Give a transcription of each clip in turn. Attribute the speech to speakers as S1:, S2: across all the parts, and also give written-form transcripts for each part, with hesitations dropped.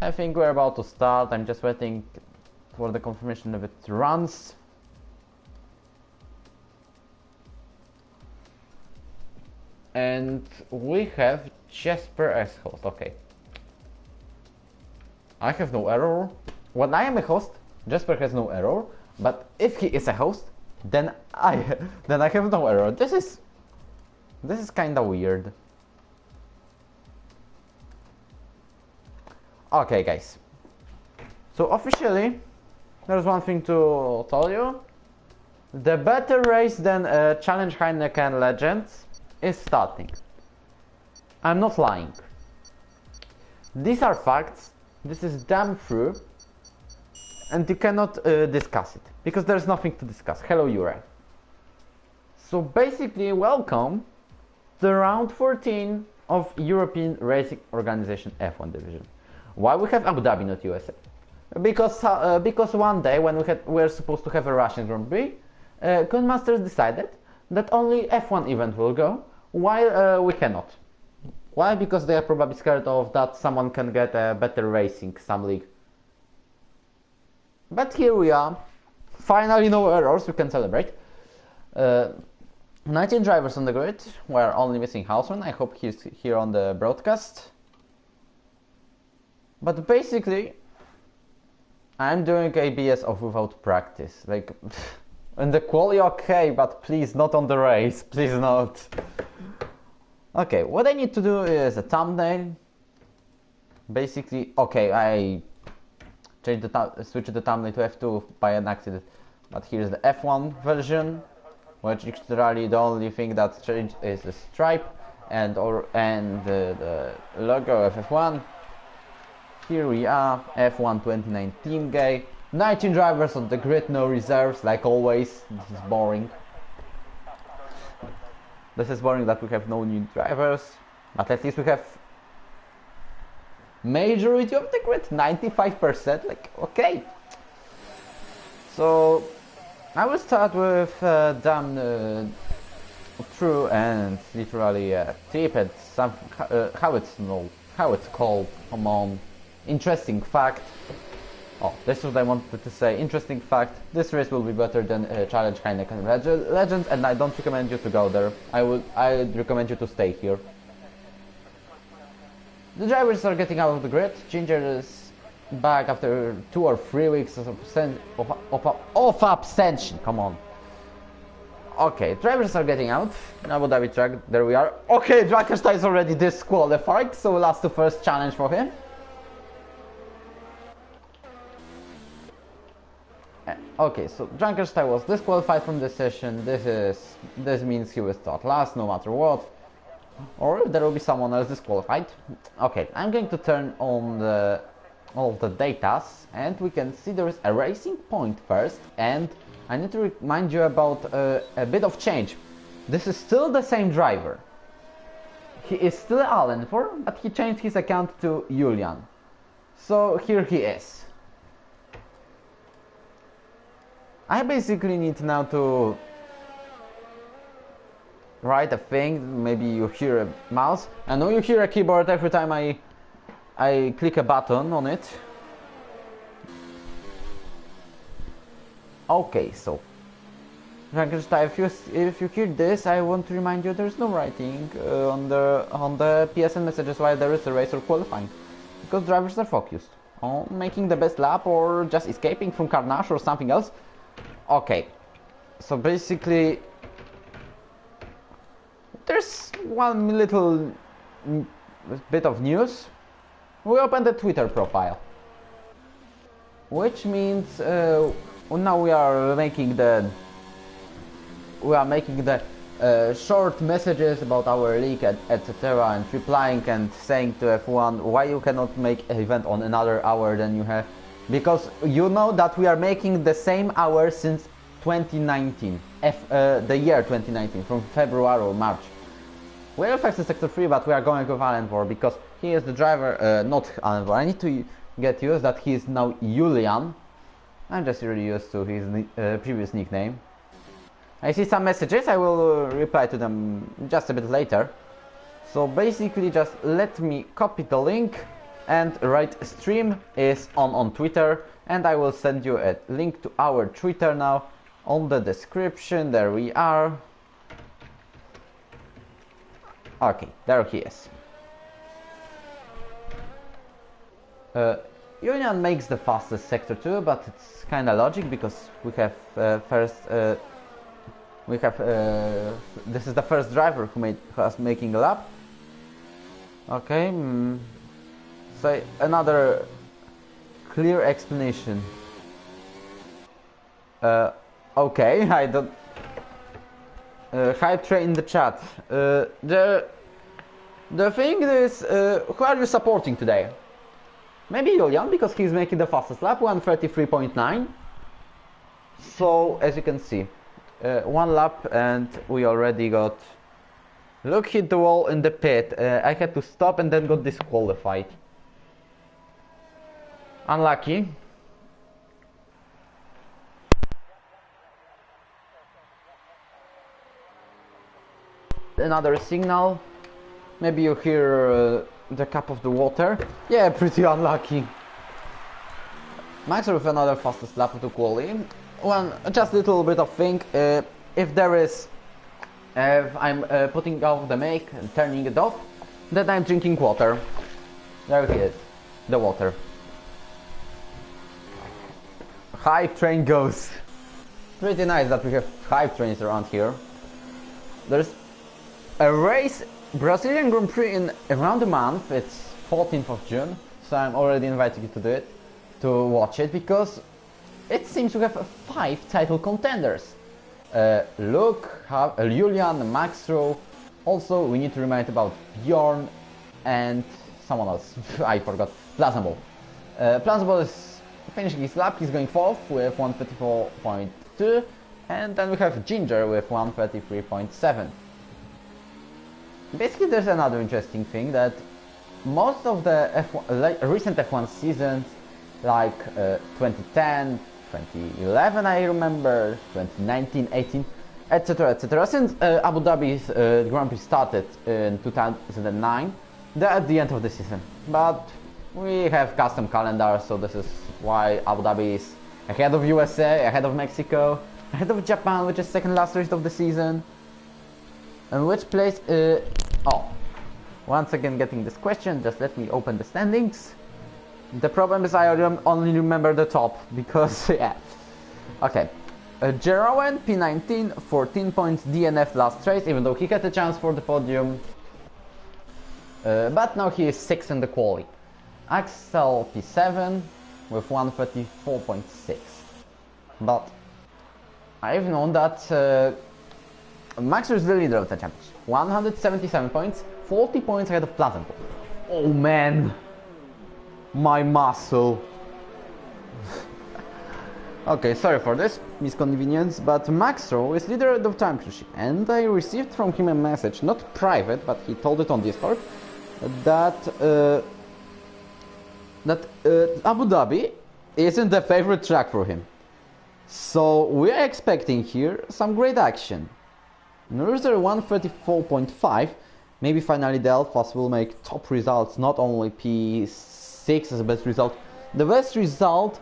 S1: I think we're about to start. I'm just waiting for the confirmation if it runs. And we have Jasper as host. Okay. I have no error. When I am a host, Jasper has no error. But if he is a host, then I have no error. This is kind of weird. Okay, guys. So officially, there's one thing to tell you. The better race than Challenge Heineken Legends is starting. I'm not lying. These are facts. This is damn true. And you cannot discuss it. Because there's nothing to discuss. Hello, Ero. So basically, welcome to round 14 of European Racing Organization F1 division. Why we have Abu Dhabi, not USA? Because one day when we were supposed to have a Russian Grand Prix, Commentators decided that only F1 event will go, while we cannot. Why? Because they are probably scared of that someone can get a better racing, some league. But here we are. Finally, no errors, we can celebrate. 19 drivers on the grid. We're only missing Houseman. I hope he's here on the broadcast. But basically, I'm doing ABS off without practice. Like, in the quali, okay, but please not on the race. Please not. Okay, what I need to do is a thumbnail. Basically, okay, I switched the thumbnail to F2 by an accident. But here's the F1 version, which literally the only thing that changed is the stripe and the logo of F1. Here we are, F1 2019 gay. 19 drivers on the grid, no reserves, like always. This is boring. This is boring that we have no new drivers, but at least we have majority of the grid, 95%, like, okay. So, I will start with damn true and literally tip and some, how it's called, come on. Interesting fact. Oh, this is what I wanted to say. Interesting fact. This race will be better than Challenge Heineken Legends, and I don't recommend you to go there. I would recommend you to stay here. The drivers are getting out of the grid. Ginger is back after 2 or 3 weeks of abstention. Come on. Okay, drivers are getting out. Abu Dhabi track. There we are. Okay, Drakenstein is already disqualified, so last to first challenge for him. Okay, so Junkerstein was disqualified from this session. This means he will start last no matter what. Or there will be someone else disqualified. Okay, I'm going to turn on all the datas and we can see there is a racing point first, and I need to remind you about a bit of change. This is still the same driver. He is still Alan for, but he changed his account to Julian. So here he is. I basically need now to write a thing. Maybe you hear a mouse. I know you hear a keyboard every time I click a button on it. Okay, so if you hear this, I want to remind you there's no writing on the PSN messages while there is a race or qualifying, because drivers are focused on making the best lap or just escaping from carnage or something else. Okay, so basically there's one little bit of news. We opened the Twitter profile, which means now we are making the short messages about our league, etc., and replying and saying to F1 why you cannot make an event on another hour than you have. Because you know that we are making the same hour since 2019, the year 2019, from February or March. We are affected Sector 3, but we are going with Alan Vor because he is the driver, not Alan Vor. I need to get used that he is now Julian. I'm just really used to his previous nickname. I see some messages, I will reply to them just a bit later. So basically just let me copy the link And right, stream is on Twitter, and I will send you a link to our Twitter now on the description. There we are. Okay, there he is. Union makes the fastest sector too, but it's kind of logic because we have this is the first driver who was making a lap. Okay, so another clear explanation. Okay, I don't. Hype train in the chat. The thing is, who are you supporting today? Maybe Julian, because he's making the fastest lap, 1:33.9. So, as you can see, one lap and we already got... Look, hit the wall in the pit. I had to stop and then got disqualified. Unlucky. Another signal. Maybe you hear the cup of the water. Yeah, pretty unlucky. Max with another fastest lap to quali. Just a little bit of thing. If there is, if I'm putting off the make and turning it off, then I'm drinking water. There he is, the water. Hype train goes. Pretty nice that we have hype trains around here. There's a race, Brazilian Grand Prix, in around a month. It's 14th of June, so I'm already inviting you to do it, to watch it, because it seems we have 5 title contenders. Luke, Julian, Maxro. Also, we need to remind about Bjorn and someone else. I forgot. Plazable. Plazable is finishing his lap. He's going 4th with 1:34.2, and then we have Ginger with 1:33.7. Basically, there's another interesting thing, that most of the recent F1 seasons, like 2010, 2011, I remember, 2019, 18, etc., etc. Since Abu Dhabi's Grand Prix started in 2009, they're at the end of the season. But we have custom calendars, so this is why Abu Dhabi is ahead of USA, ahead of Mexico, ahead of Japan, which is second last race of the season. And which place? Oh, once again getting this question. Just let me open the standings. The problem is I only remember the top because yeah. Okay, Jeroen P19, 14 points, DNF last race, even though he had a chance for the podium. But now he is 6th in the quali. Axel P7 with 1:34.6. But I've known that Max is the leader of the championship. 177 points, 40 points ahead of Plazenpool. Oh man, my muscle. Okay, sorry for this misconvenience, but Maxro is leader of the championship, and I received from him a message, not private, but he told it on Discord, that Abu Dhabi isn't the favorite track for him. So we are expecting here some great action. Loser 1:34.5. Maybe finally the Alphas will make top results, not only P6 as the best result. The best result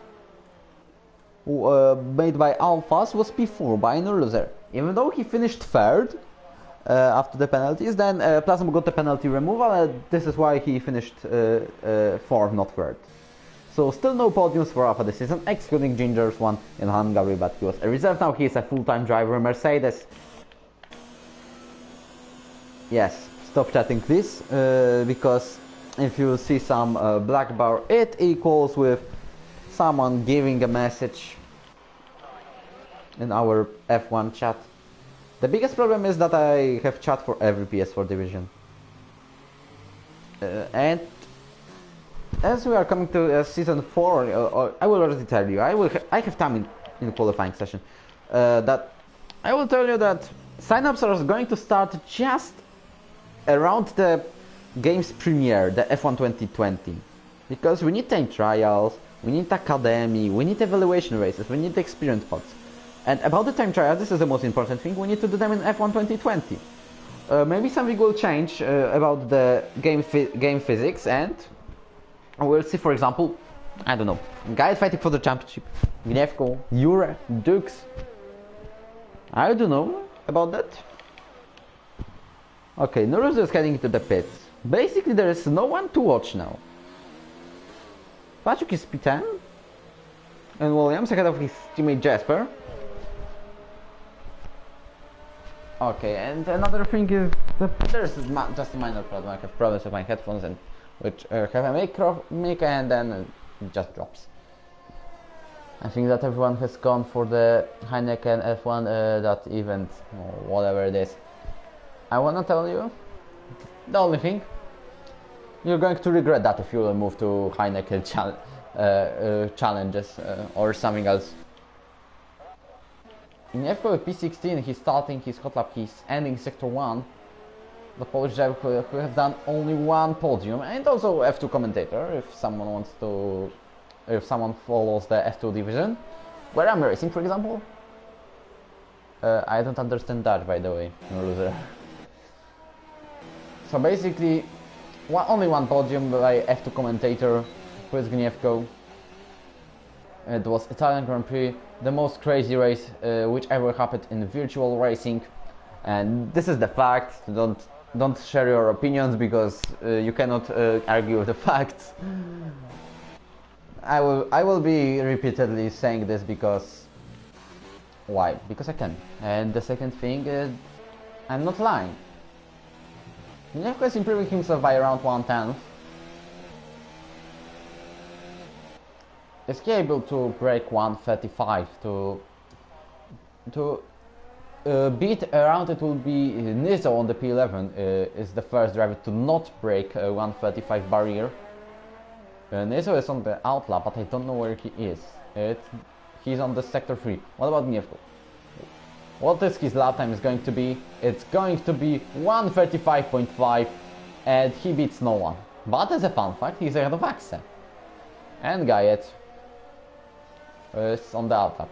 S1: made by Alphas was P4 by Loser. Even though he finished 3rd after the penalties, then Plasma got the penalty removal, and this is why he finished 4th, not 3rd. So still no podiums for Alpha this season, excluding Ginger's one in Hungary, but he was a reserve. Now he is a full-time driver Mercedes. Yes, stop chatting please, because if you see some black bar, it equals with someone giving a message in our F1 chat. The biggest problem is that I have chat for every PS4 division. And as we are coming to season 4, I will already tell you, I have time in the qualifying session, that I will tell you that signups are going to start just around the game's premiere, the F1 2020, because we need time trials, we need academy, we need evaluation races, we need experience pods. And about the time trials, this is the most important thing, we need to do them in F1 2020. Maybe something will change about the game physics, and We'll see, for example, I don't know, guys fighting for the championship, Gnevko, Jure, Dux. I don't know about that. Okay, Nuruz is heading to the pits. Basically, there is no one to watch now. Patrick is P10, and Williams ahead of his teammate Jasper. Okay, and another thing is that there's just a minor problem. I have problems with my headphones, and which have a mic and then it just drops. I think that everyone has gone for the Heineken F1 that event or whatever it is. I wanna tell you the only thing, you're going to regret that if you will move to Heineken challenges or something else. In F1 with P16, he's starting his hot lap, he's ending sector 1. The Polish driver who have done only one podium, and also F2 commentator if someone wants to, if someone follows the F2 division, where I'm racing, for example. I don't understand that, by the way, loser. So basically, only one podium by F2 commentator, who is Gniewko. It was Italian Grand Prix, the most crazy race which ever happened in virtual racing, and this is the fact. Don't share your opinions because you cannot argue with the facts. I will be repeatedly saying this because why? Because I can. And the second thing is I'm not lying. Gnevko is improving himself by around 1/10. Is he able to break 1:35 to beat around? It will be Nizo on the P11 is the first driver to not break a 1:35 barrier. Nizo is on the outlap, but I don't know where he is. He's on the sector 3. What about Gnevko? What is his lap time is going to be? It's going to be 1:35.5, and he beats no one. But as a fun fact, he's ahead of Axe. And Gayet is on the outlap.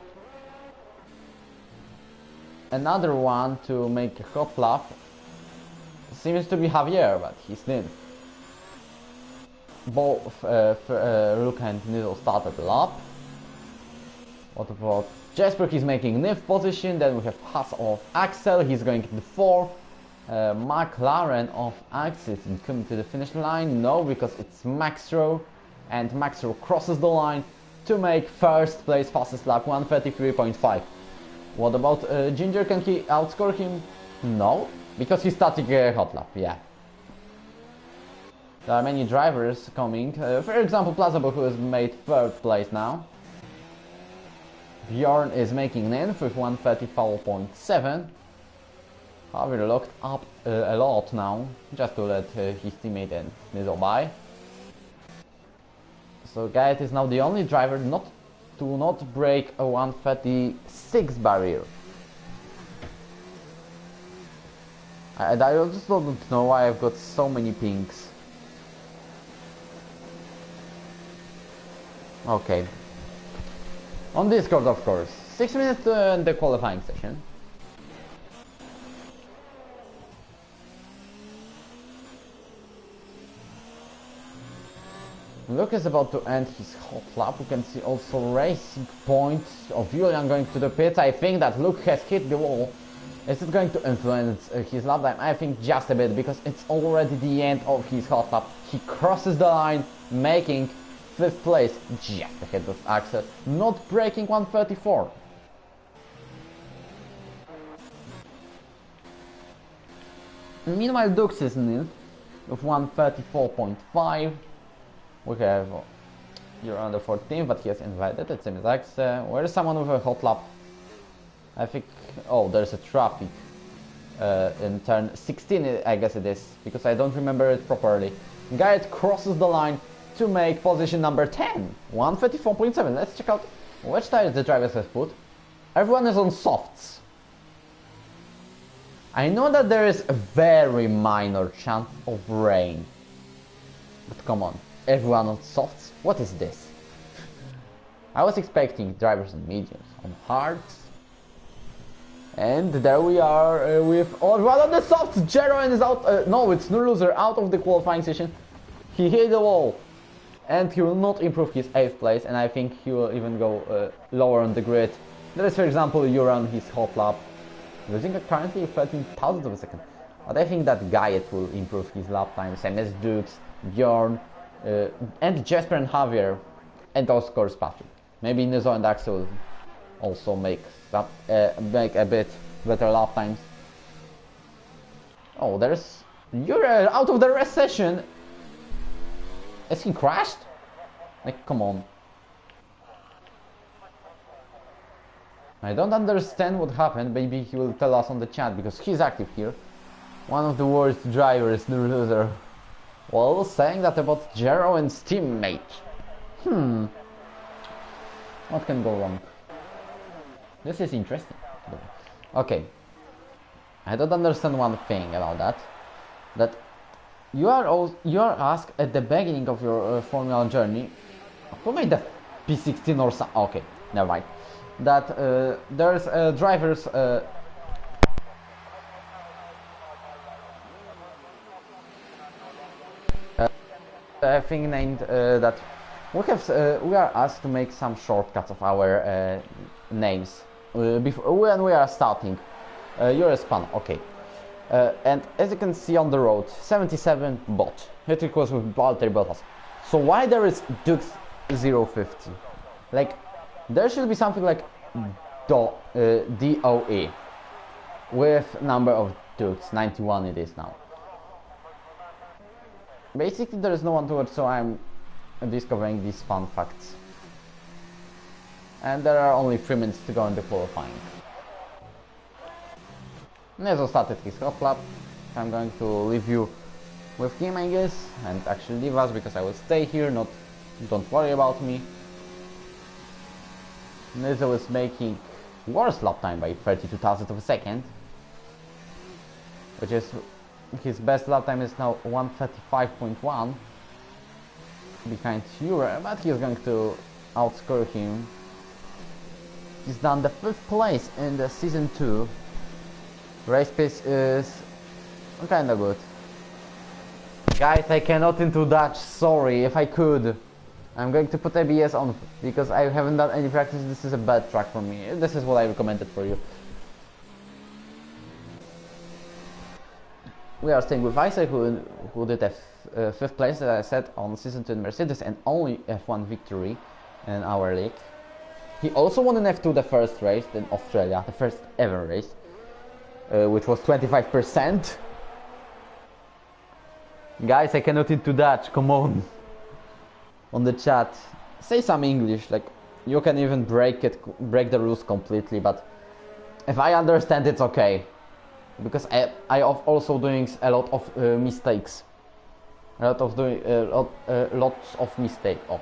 S1: Another one to make a hot lap seems to be Javier, but he's in. Both Rook and Nizo started the lap. What about Jasper? He's making 9th position. Then we have Haas of Axel, he's going to the 4th. McLaren of Axel is coming to the finish line. No, because it's Maxro, and Maxro crosses the line to make first place fastest lap 1:33.5. What about Ginger? Can he outscore him? No, because he's starting a hot lap, yeah. There are many drivers coming. For example, Plazabo, who has made 3rd place now. Bjorn is making 9th with 1:34.7. Javier locked up a lot now, just to let his teammate and Nizo by. So Gayet is now the only driver to not break a 1:36 barrier. I just don't know why I've got so many pings. Okay. On Discord, of course. 6 minutes to end the qualifying session. Luke is about to end his hot lap. We can see also racing points of Julian going to the pits. I think that Luke has hit the wall. Is it going to influence his lap time? I think just a bit, because it's already the end of his hot lap. He crosses the line, making 5th place, just ahead of Axel, not breaking 1:34. Meanwhile, Dux is in with 1:34.5. We have you're under 14, but he has invited. It seems like where is someone with a hot lap? I think. Oh, there's a traffic in turn 16. I guess it is, because I don't remember it properly. Gayet crosses the line to make position number 10. 1:34.7. Let's check out which tires the drivers have put. Everyone is on softs. I know that there is a very minor chance of rain, but come on. Everyone on softs? What is this? I was expecting drivers on mediums, on hards. And there we are with everyone on the softs. Jeroen is out. No, it's no loser, out of the qualifying session. He hit the wall. and he will not improve his 8th place, and I think he will even go lower on the grid. There is, for example, Ero on his hot lap, losing currently 13,000 of a second. But I think that Guyet will improve his lap time, same as Dukes, Bjorn, and Jesper and Javier, and of course Patrick. Maybe Nizo and Axel will also make a bit better lap times. Oh, there's Ero out of the race session. Has he crashed? Like, come on. I don't understand what happened. Maybe he will tell us on the chat because he's active here. One of the worst drivers, the loser. Well, saying that about Jero and his teammate. What can go wrong? This is interesting. Okay. I don't understand one thing about that. That you are asked at the beginning of your Formula journey, who made the P16 or something? Okay, never mind. That there's drivers. I think named that we are asked to make some shortcuts of our names before when we are starting. You're a span, okay. And as you can see on the road, 77 bot. It equals with Valtteri Bottas. So why there is Dukes 050? Like, there should be something like DOE with number of Dukes, 91 it is now. Basically there is no one to watch, so I'm discovering these fun facts. And there are only 3 minutes to go in the qualifying. Nezo started his hot lap. I'm going to leave you with him, I guess, and actually leave us because I will stay here, don't worry about me. Nezo is making worse lap time by 32,000 of a second, which is his best lap time is now 135.1 behind Ero, but he's going to outscore him. He's done the 5th place in the season 2. Race pace is kinda good. Guys, I cannot into Dutch, sorry. If I could, I'm going to put ABS on because I haven't done any practice. This is a bad track for me. This is what I recommended for you. We are staying with Isaac, who did a 5th place, as I said, on season 2 in Mercedes, and only F1 victory in our league. He also won in F2 the first race in Australia, the first ever race. Which was 25%. Guys, I cannot into Dutch, come on. On the chat, say some English, like you can even break the rules completely, but if I understand it's okay. Because I also doing a lot of mistakes. Lots of mistakes. Oh,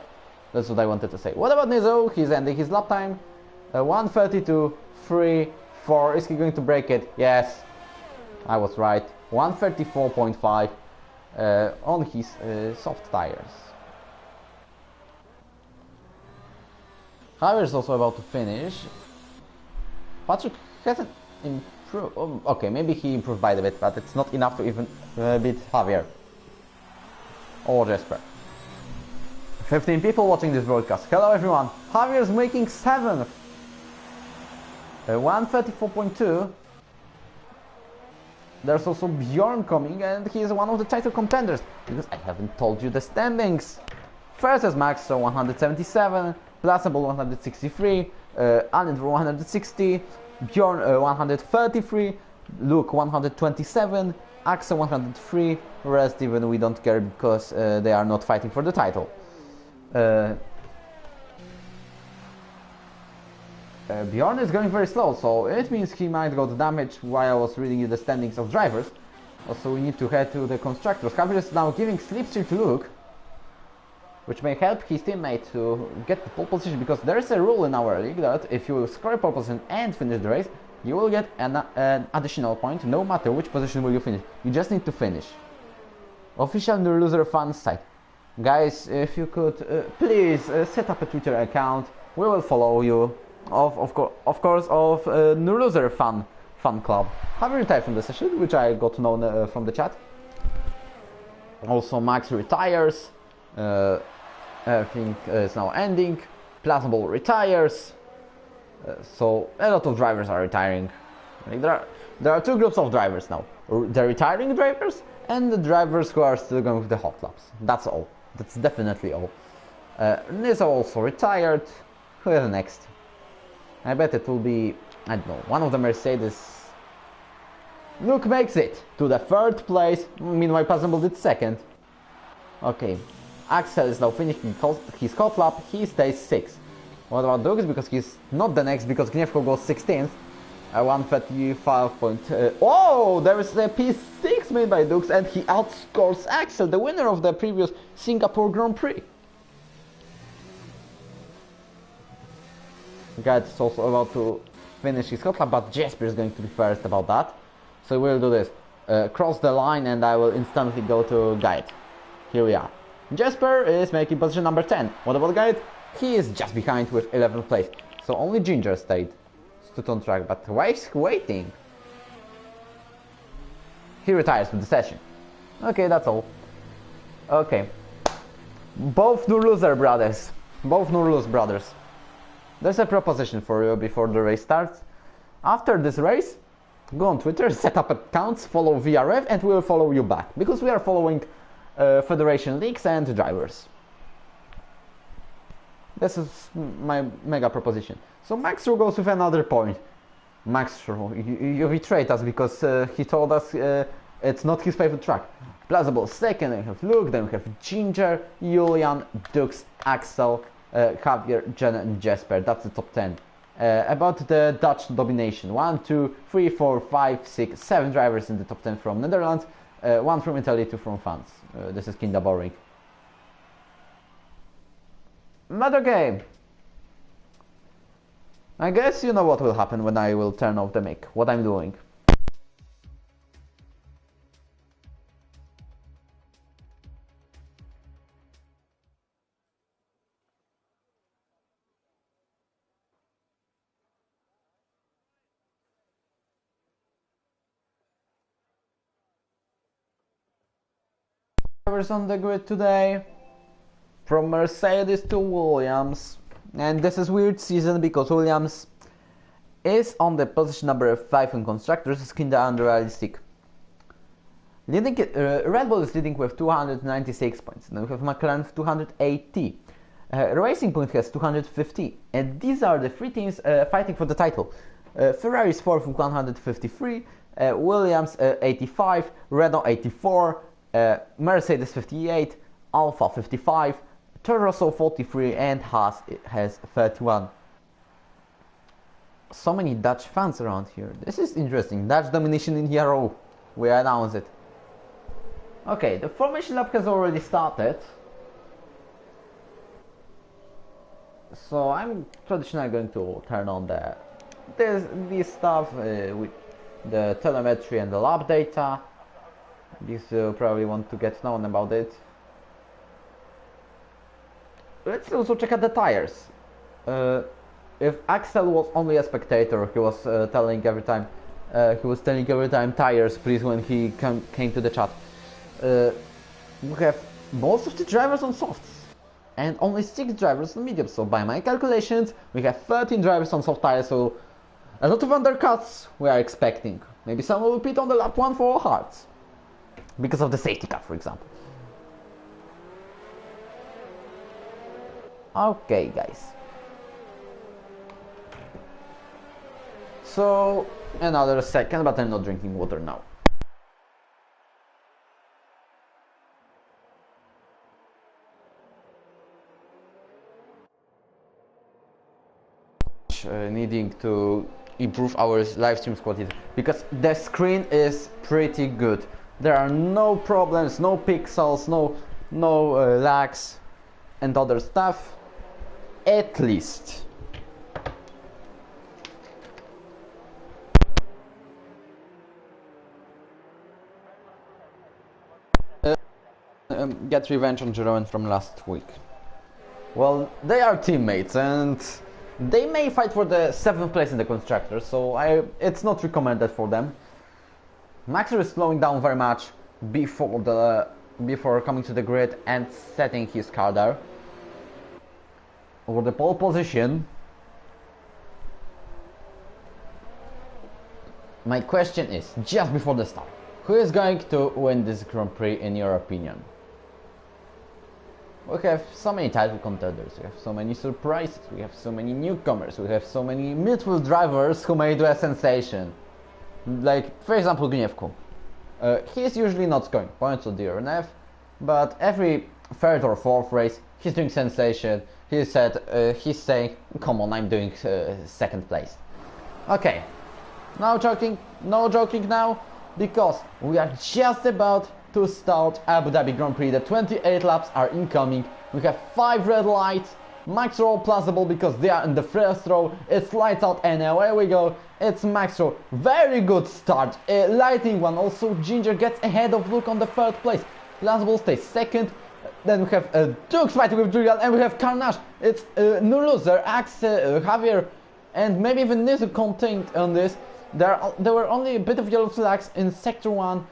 S1: that's what I wanted to say. What about Nizo? He's ending his lap time. 1:32.3. Is he going to break it? Yes, I was right. 1:34.5 on his soft tires. Javier is also about to finish. Patrick hasn't improved. Oh, okay, maybe he improved by a bit, but it's not enough to even beat Javier or Jesper. 15 people watching this broadcast. Hello everyone. Javier is making 7th. 1:34.2. There's also Bjorn coming, and he is one of the title contenders because I haven't told you the standings. First is Max, so 177, Plasable 163, Allen 160, Bjorn 133, Luke 127, Axel 103. Rest even we don't care because they are not fighting for the title. Bjorn is going very slow, so it means he might got damaged while I was reading you the standings of drivers. Also, we need to head to the constructors. Javier is now giving slipstream to Luke, which may help his teammate to get the pole position, because there is a rule in our league that if you score a pole position and finish the race, you will get an additional point, no matter which position will you finish. You just need to finish. Official New Loser fan site. Guys, if you could please set up a Twitter account, we will follow you. Of course, of New Loser fan club. Have you retired from the session, which I got to know from the chat. Also, Max retires, Everything is now ending. Plausible retires. So a lot of drivers are retiring. Like there are two groups of drivers now. The retiring drivers and the drivers who are still going with the hot laps. That's all. That's definitely all. Nizza also retired. Who is next? I bet it will be, I don't know, one of the Mercedes. Luke makes it to the third place. Meanwhile, Plausible did second. Okay. Axel is now finishing his hot lap. He stays 6th. What about Dux? Because he's not the next, because Gniewko goes 16th. 135. Oh, there is a P6 made by Dux, and he outscores Axel, the winner of the previous Singapore Grand Prix. Guy is also about to finish his hot lap, but Jesper is going to be first about that. So we'll do this. Cross the line, and I will instantly go to Guide. Here we are. Jesper is making position number 10. What about Guide? He is just behind with 11th place. So only Ginger stood on track, but why is he waiting? He retires with the session. Okay, that's all. Okay. Both Nurluzer brothers. Both Nurluz brothers. There's a proposition for you before the race starts. After this race, go on Twitter, set up accounts, follow VRF, and we'll follow you back. Because we are following Federation Leagues and drivers. This is my mega proposition. So Maxru goes with another point. Maxru, you betrayed us because he told us it's not his favorite track. Plausible second, then we have Luke, then we have Ginger, Julian, Dux, Axel, Javier, Jenna, and Jesper. That's the top 10. About the Dutch domination. 1, 2, 3, 4, 5, 6, 7 drivers in the top 10 from Netherlands. 1 from Italy, 2 from France. This is kinda boring. But okay. I guess you know what will happen when I will turn off the mic. What I'm doing. Drivers on the grid today. From Mercedes to Williams. And this is weird season because Williams is on the position number 5 in constructors. It's kinda unrealistic. Red Bull is leading with 296 points. Then we have McLaren with 280. Racing Point has 250. And these are the 3 teams fighting for the title. Ferrari is 4th with 153. Williams 85. Renault 84. Mercedes 58. Alfa 55. Toro Rosso 43 and Haas has 31. So many Dutch fans around here. This is interesting. Dutch domination in Ero. We announce it. Okay, the formation lap has already started. So I'm traditionally going to turn on this stuff with the telemetry and the lap data. These probably want to get known about it. Let's also check out the tires. If Axel was only a spectator, he was telling every time tires, please, when he came to the chat. We have most of the drivers on softs and only 6 drivers on mediums. So by my calculations, we have 13 drivers on soft tires. So a lot of undercuts we are expecting. Maybe someone will pit on the lap 1 for hards because of the safety car, for example. Okay, guys. So another second, but I'm not drinking water now. Needing to improve our live stream quality because the screen is pretty good. There are no problems, no pixels, no lags and other stuff. At least. Get revenge on Jeroen from last week. Well, they are teammates and they may fight for the 7th place in the constructors, so it's not recommended for them. Maxer is slowing down very much before coming to the grid and setting his car there. over the pole position. My question is, just before the start, who is going to win this Grand Prix in your opinion? We have so many title contenders, we have so many surprises, we have so many newcomers, we have so many midfield drivers who may do a sensation. Like, for example, Gniewko. He is usually not scoring points on the RNF, but every third or fourth race he's doing sensation. He's saying, come on, I'm doing second place. Okay, no joking now, because we are just about to start Abu Dhabi Grand Prix. The 28 laps are incoming. We have 5 red lights. Max roll plausible because they are in the first row. It's lights out and away we go. It's max roll. Very good start. Lighting one. Also Ginger gets ahead of Luke on the third place. Plausible stays second. Then we have Duke's fighting with Julian, and we have Carnage. It's no loser, Axel, Javier, and maybe even Nizu contained on this. There were only a bit of yellow flags in Sector 1,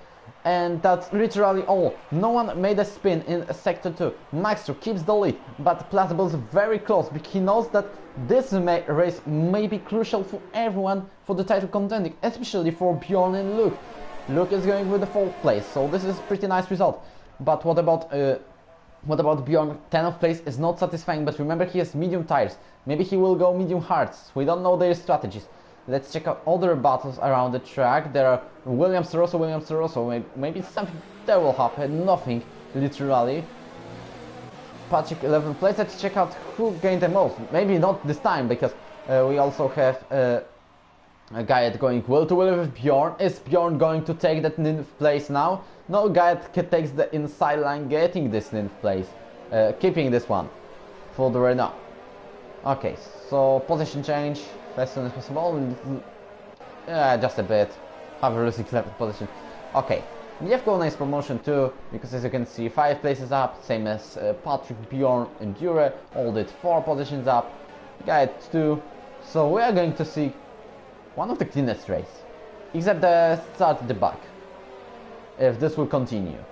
S1: and that's literally all. No one made a spin in Sector 2. Maxter keeps the lead, but Plausible is very close because he knows that this race may be crucial for everyone for the title contending, especially for Bjorn and Luke. Luke is going with the 4th place, so this is a pretty nice result. But what about Bjorn? 10th place is not satisfying, but remember he has medium tires. Maybe he will go medium hards. We don't know their strategies. Let's check out other battles around the track. There are Williams Rosso. Maybe something there will happen. Nothing, literally. Patrick 11th place. Let's check out who gained the most. Maybe not this time, because we also have a Gaiet going will to will with Bjorn. Is Bjorn going to take that 9th place now? No, Gaiet takes the inside line, getting this 9th place. Keeping this one for the right now. Okay, so position change as soon as possible. Just a bit. Have a losing 7th position. Okay, Gniewko nice promotion too, because as you can see 5 places up, same as Patrick, Bjorn and Dure. All did 4 positions up. Gaiet 2. So we are going to see one of the cleanest race, except the start at the back. If this will continue,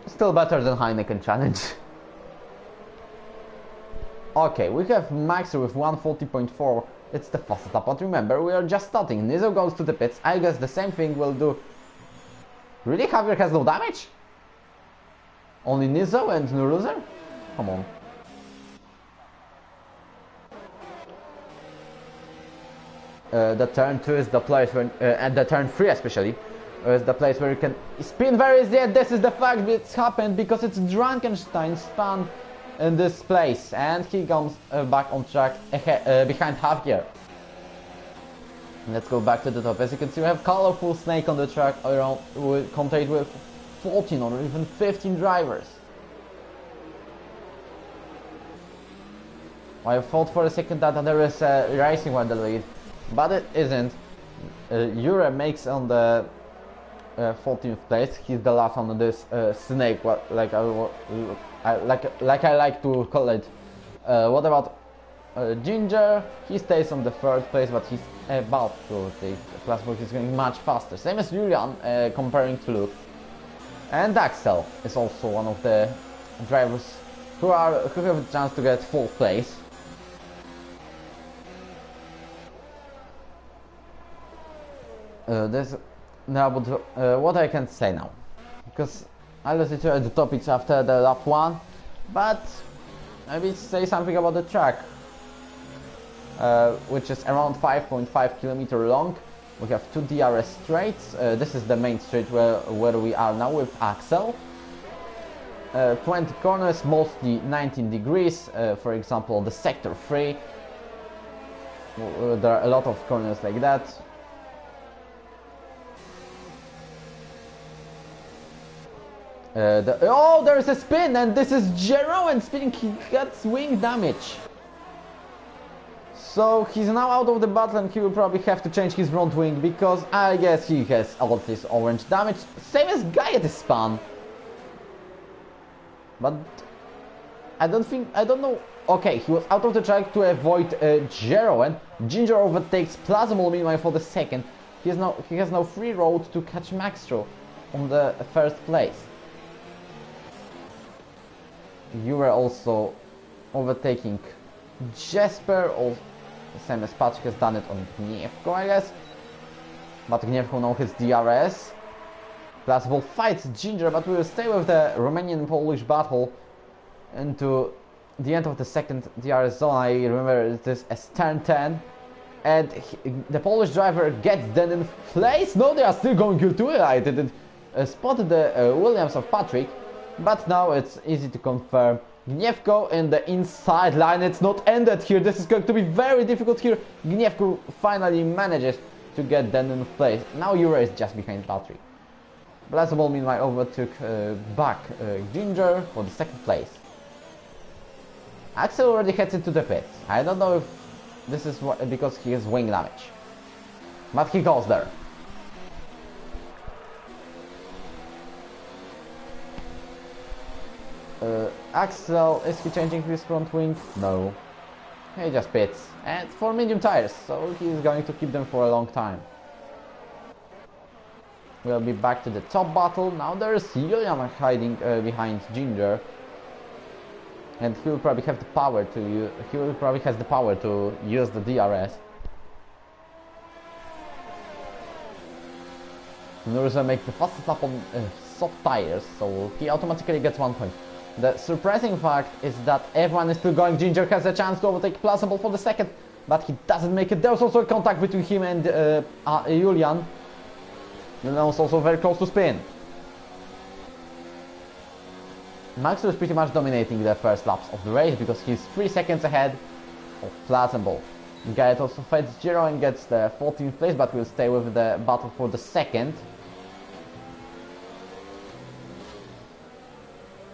S1: still better than Heineken Challenge. Okay, we have Maxer with 140.4. It's the fastest lap, but remember we are just starting. Nizo goes to the pits. I guess the same thing will do. Really, Javier has no damage? Only Nizo and no loser? Come on. The turn 2 is the place when, and the turn 3 especially, is the place where you can spin very easy. This is the fact that it's happened because it's Drankenstein spun in this place, and he comes back on track behind Javier. Let's go back to the top. As you can see, we have colorful snake on the track around, contained with 14 or even 15 drivers. I thought for a second that there is a racing one in the lead, but it isn't. Ero makes on the 14th place. He's the last on this snake, like I like to call it. What about Ginger? He stays on the 3rd place, but he's about to take Plasma. He's going much faster. Same as Julian, comparing to Luke. And Axel is also one of the drivers who have a chance to get 4th place. What I can say now, because I listened to the topics after the lap 1, but maybe say something about the track, which is around 5.5 kilometers long. We have 2 DRS straights. This is the main straight where we are now with Axel. 20 corners, mostly 19 degrees. For example, the sector 3. There are a lot of corners like that. Oh, there is a spin, and this is Jero, and spinning, he gets wing damage. So he's now out of the battle, and he will probably have to change his front wing, because I guess he has all of this orange damage. Same as Gaiet is spun. But I don't know. Okay, he was out of the track to avoid Jero, and Ginger overtakes Plasmal meanwhile for the 2nd. He has now free road to catch Maxtro on the 1st place. You were also overtaking Jesper, or same as Patrick has done it on Gniewko, I guess. But Gniewko now hits DRS. Plazable fights Ginger, but we will stay with the Romanian-Polish battle into the end of the second DRS zone. I remember it is as turn 10. And the Polish driver gets then in place. No, they are still going to it. I didn't spot the Williams of Patrick. But now it's easy to confirm. Gniewko in the inside line. It's not ended here. This is going to be very difficult here. Gniewko finally manages to get then in place. Now Ero is just behind Patrick. Blazable meanwhile overtook back Ginger for the second place. Axel already heads into the pits. I don't know if this is because he has wing damage, but he goes there. Axel, is he changing his front wing? No. He just pits. And for medium tires, so he's going to keep them for a long time. We'll be back to the top battle. Now there's Julian hiding behind Ginger. And he will probably have the power to has the power to use the DRS. Nurza makes the fastest lap on soft tires, so he automatically gets 1 point. The surprising fact is that everyone is still going. Ginger has a chance to overtake Plazable for the second, but he doesn't make it. There's also a contact between him and Julian. And that was also very close to spin. Max was pretty much dominating the first laps of the race because he's 3 seconds ahead of Plazable. Garrett also fights Giro and gets the 14th place, but will stay with the battle for the second.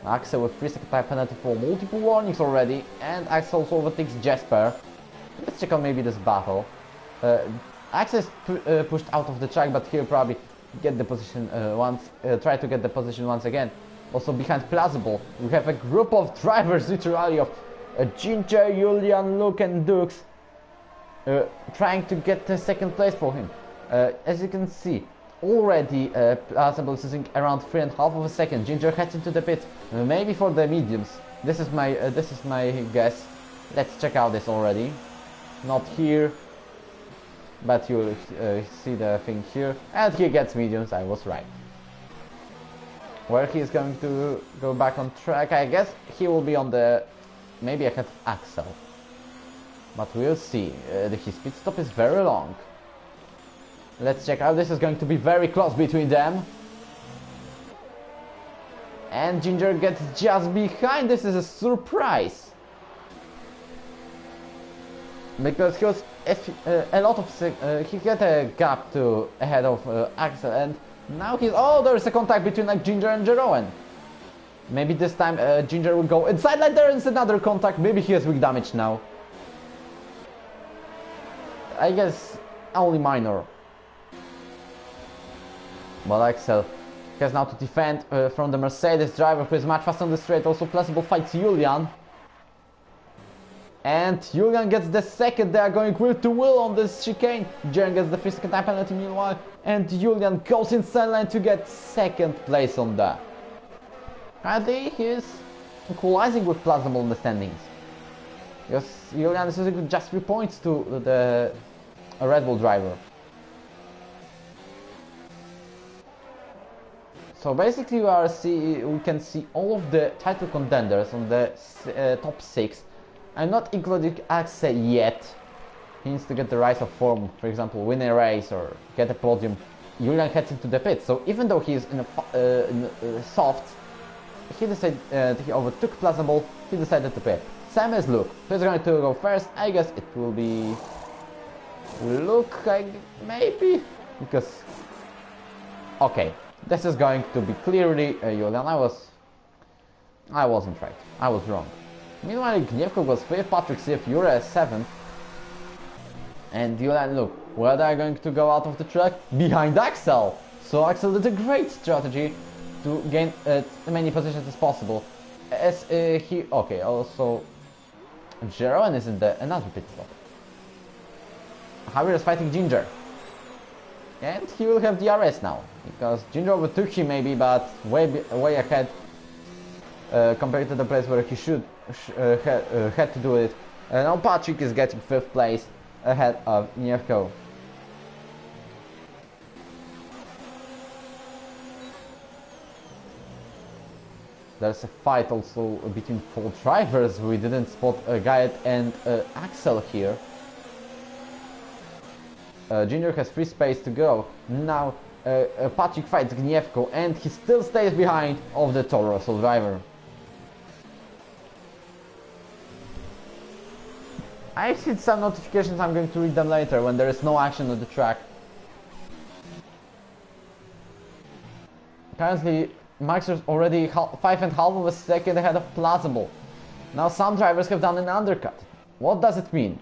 S1: Axel with 3-second time penalty for multiple warnings already, and Axel also overtakes Jesper. Let's check out maybe this battle. Axel is pushed out of the track, but he'll probably get the position try to get the position once again. Also behind Plazable, we have a group of drivers literally of Ginger, Julian, Luke and Dukes trying to get the second place for him. As you can see, already Plazable is losing around 3.5 seconds. Ginger heads into the pit, maybe for the mediums. This is my guess. Let's check out this already. Not here, but you'll see the thing here. And he gets mediums, I was right. Where he is going to go back on track, I guess he will be on the... maybe ahead of Axel. But we'll see. His pit stop is very long. Let's check out. This is going to be very close between them. And Ginger gets just behind. This is a surprise. Because he was he got a gap to ahead of Axel, and now he's... oh, there's a contact between like Ginger and Jeroen. Maybe this time Ginger will go inside, like there is another contact. Maybe he has weak damage now. I guess only minor. But Axel has now to defend from the Mercedes driver, who is much faster on the straight. Also Plazable fights Julian. And Julian gets the second. They are going wheel to wheel on this chicane. Jaren gets the 3-second time penalty meanwhile. And Julian goes inside line to get second place on that. Currently he is equalizing with Plazable in the standings. Because Julian is losing just 3 points to the Red Bull driver. So basically we can see all of the title contenders on the top 6. I'm not including Axel yet. He needs to get the rise of form, for example, win a race or get a podium. Julian heads into the pit, so even though he is in a soft, he decided he overtook Plazable. He decided to pit. Same as Luke. Who's going to go first? I guess it will be Luke, maybe, because okay, this is going to be clearly Julian. I wasn't right. I was wrong. Meanwhile, Gniewko was 5th, Patrick 6th, Ero 7th. And Julian, look, where they are going to go out of the track? Behind Axel! So Axel did a great strategy to gain as many positions as possible. As he... okay, also... Jeroen is in the another pit stop. Javier is fighting Ginger. And he will have DRS now, because Ginger overtook him maybe, but way ahead compared to the place where he had to do it. Now Patrick is getting 5th place ahead of Gniewko. There's a fight also between 4 drivers. We didn't spot Gayet and Axel here. Ginger has free space to go. Now Patrick fights Gniewko and he still stays behind of the Toro Rosso driver. I've seen some notifications, I'm going to read them later when there is no action on the track. Currently Max is already 5.5 of a second ahead of Plausible. Now some drivers have done an undercut. What does it mean?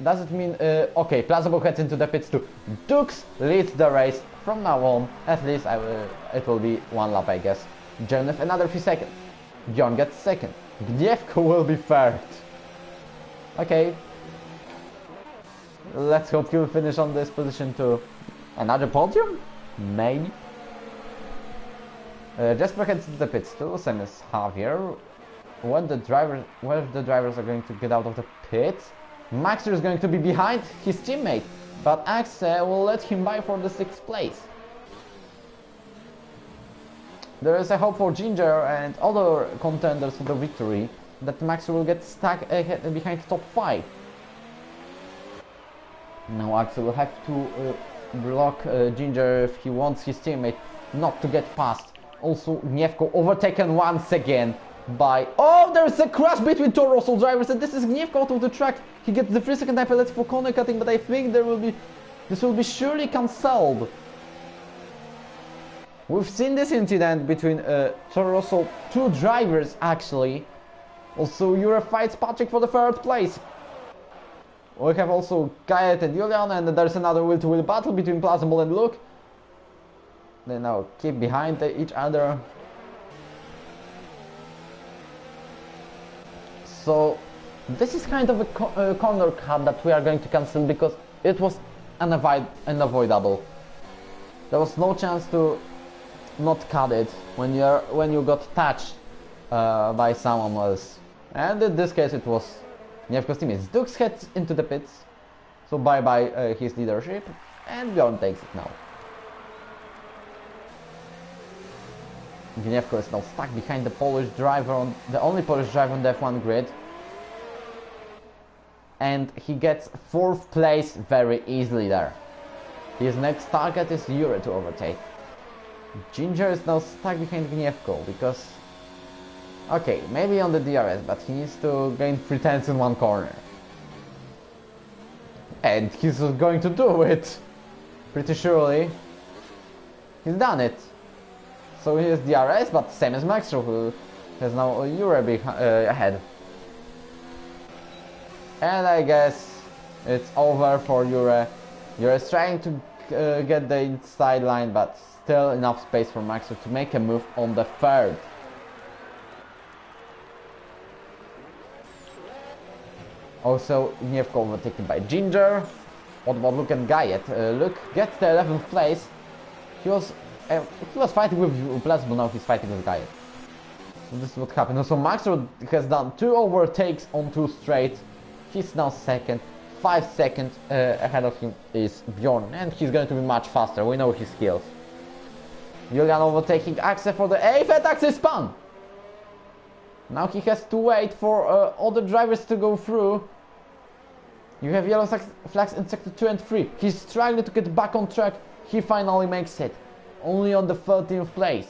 S1: Does it mean, okay, Plausible heads into the pits too. Dux leads the race from now on. At least it will be 1 lap, I guess. Jernef another few seconds. Bjorn gets 2nd. Gniewko will be 3rd. Okay. Let's hope he'll finish on this position too. Another podium? Maybe. Jasper heads to the pits too, same as Javier. When the drivers are going to get out of the pits, Maxer is going to be behind his teammate, but Axel will let him by for the 6th place. There is a hope for Ginger and other contenders for the victory that Maxer will get stuck ahead behind top 5. Now Axel will have to block Ginger if he wants his teammate not to get past. Also Gniewko overtaken once again by... Oh, there's a crash between Toro Rosso drivers and this is Gniewko out of the track. He gets the 3-second time penalty for corner cutting, but I think this will be surely cancelled. We've seen this incident between Toro Rosso 2 drivers actually. Also Ero fights Patrick for the 3rd place. We have also Gayet and Julian, and there's another wheel-to-wheel battle between Plausible and Luke. They now keep behind each other. So this is kind of a corner cut that we are going to cancel because it was unavoidable. There was no chance to not cut it when you got touched by someone else. And in this case it was Gniewko's teammates. Dux heads into the pits, so bye bye his leadership, and Bjorn takes it now. Gniewko is now stuck behind the only Polish driver on the F1 grid. And he gets 4th place very easily there. His next target is Ero to overtake. Ginger is now stuck behind Gniewko because... Okay, maybe on the DRS, but he needs to gain 3 tenths in 1 corner. And he's going to do it! Pretty surely. He's done it. So he has DRS, but same as Maxer, who has now Ero ahead. And I guess it's over for Ero. Ero is trying to get the inside line, but still enough space for Maxer to make a move on the 3rd. Also, Gniewko overtaken by Ginger. What about Luke and Gayet? Luke gets the 11th place. He was fighting with Plausible, now he's fighting with Gayet. So this is what happened. Also, Maxer has done 2 overtakes on 2 straight. He's now 2nd. 5 seconds ahead of him is Bjorn, and he's going to be much faster. We know his skills. Julian overtaking Axel for the 8th, and Axel spun! Now he has to wait for other drivers to go through. You have yellow flags in sector 2 and 3. He's struggling to get back on track. He finally makes it. Only on the 13th place.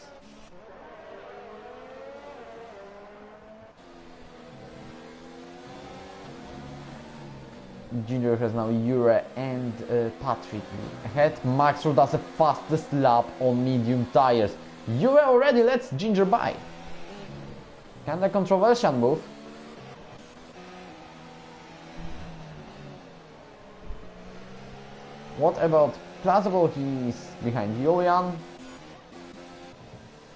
S1: Ginger has now Ero and Patrick ahead. Maxwell does the fastest lap on medium tires. Ero already lets Ginger by. Kinda controversial move. What about Plausible? He's behind Julian.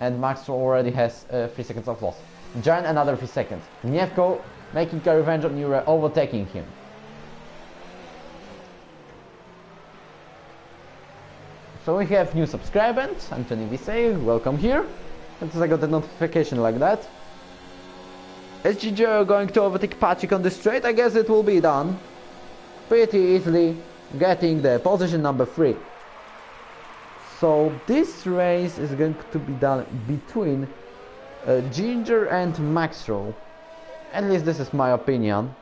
S1: And Maxwell already has 3 seconds of loss. Jan another 3 seconds. Gniewko making a revenge on Ero, overtaking him. So we have new subscribers, Anthony Visey, welcome here. Because I got a notification like that. Is Ginger going to overtake Patrick on the straight? I guess it will be done pretty easily, getting the position number 3. So this race is going to be done between Ginger and Maxwell. At least this is my opinion.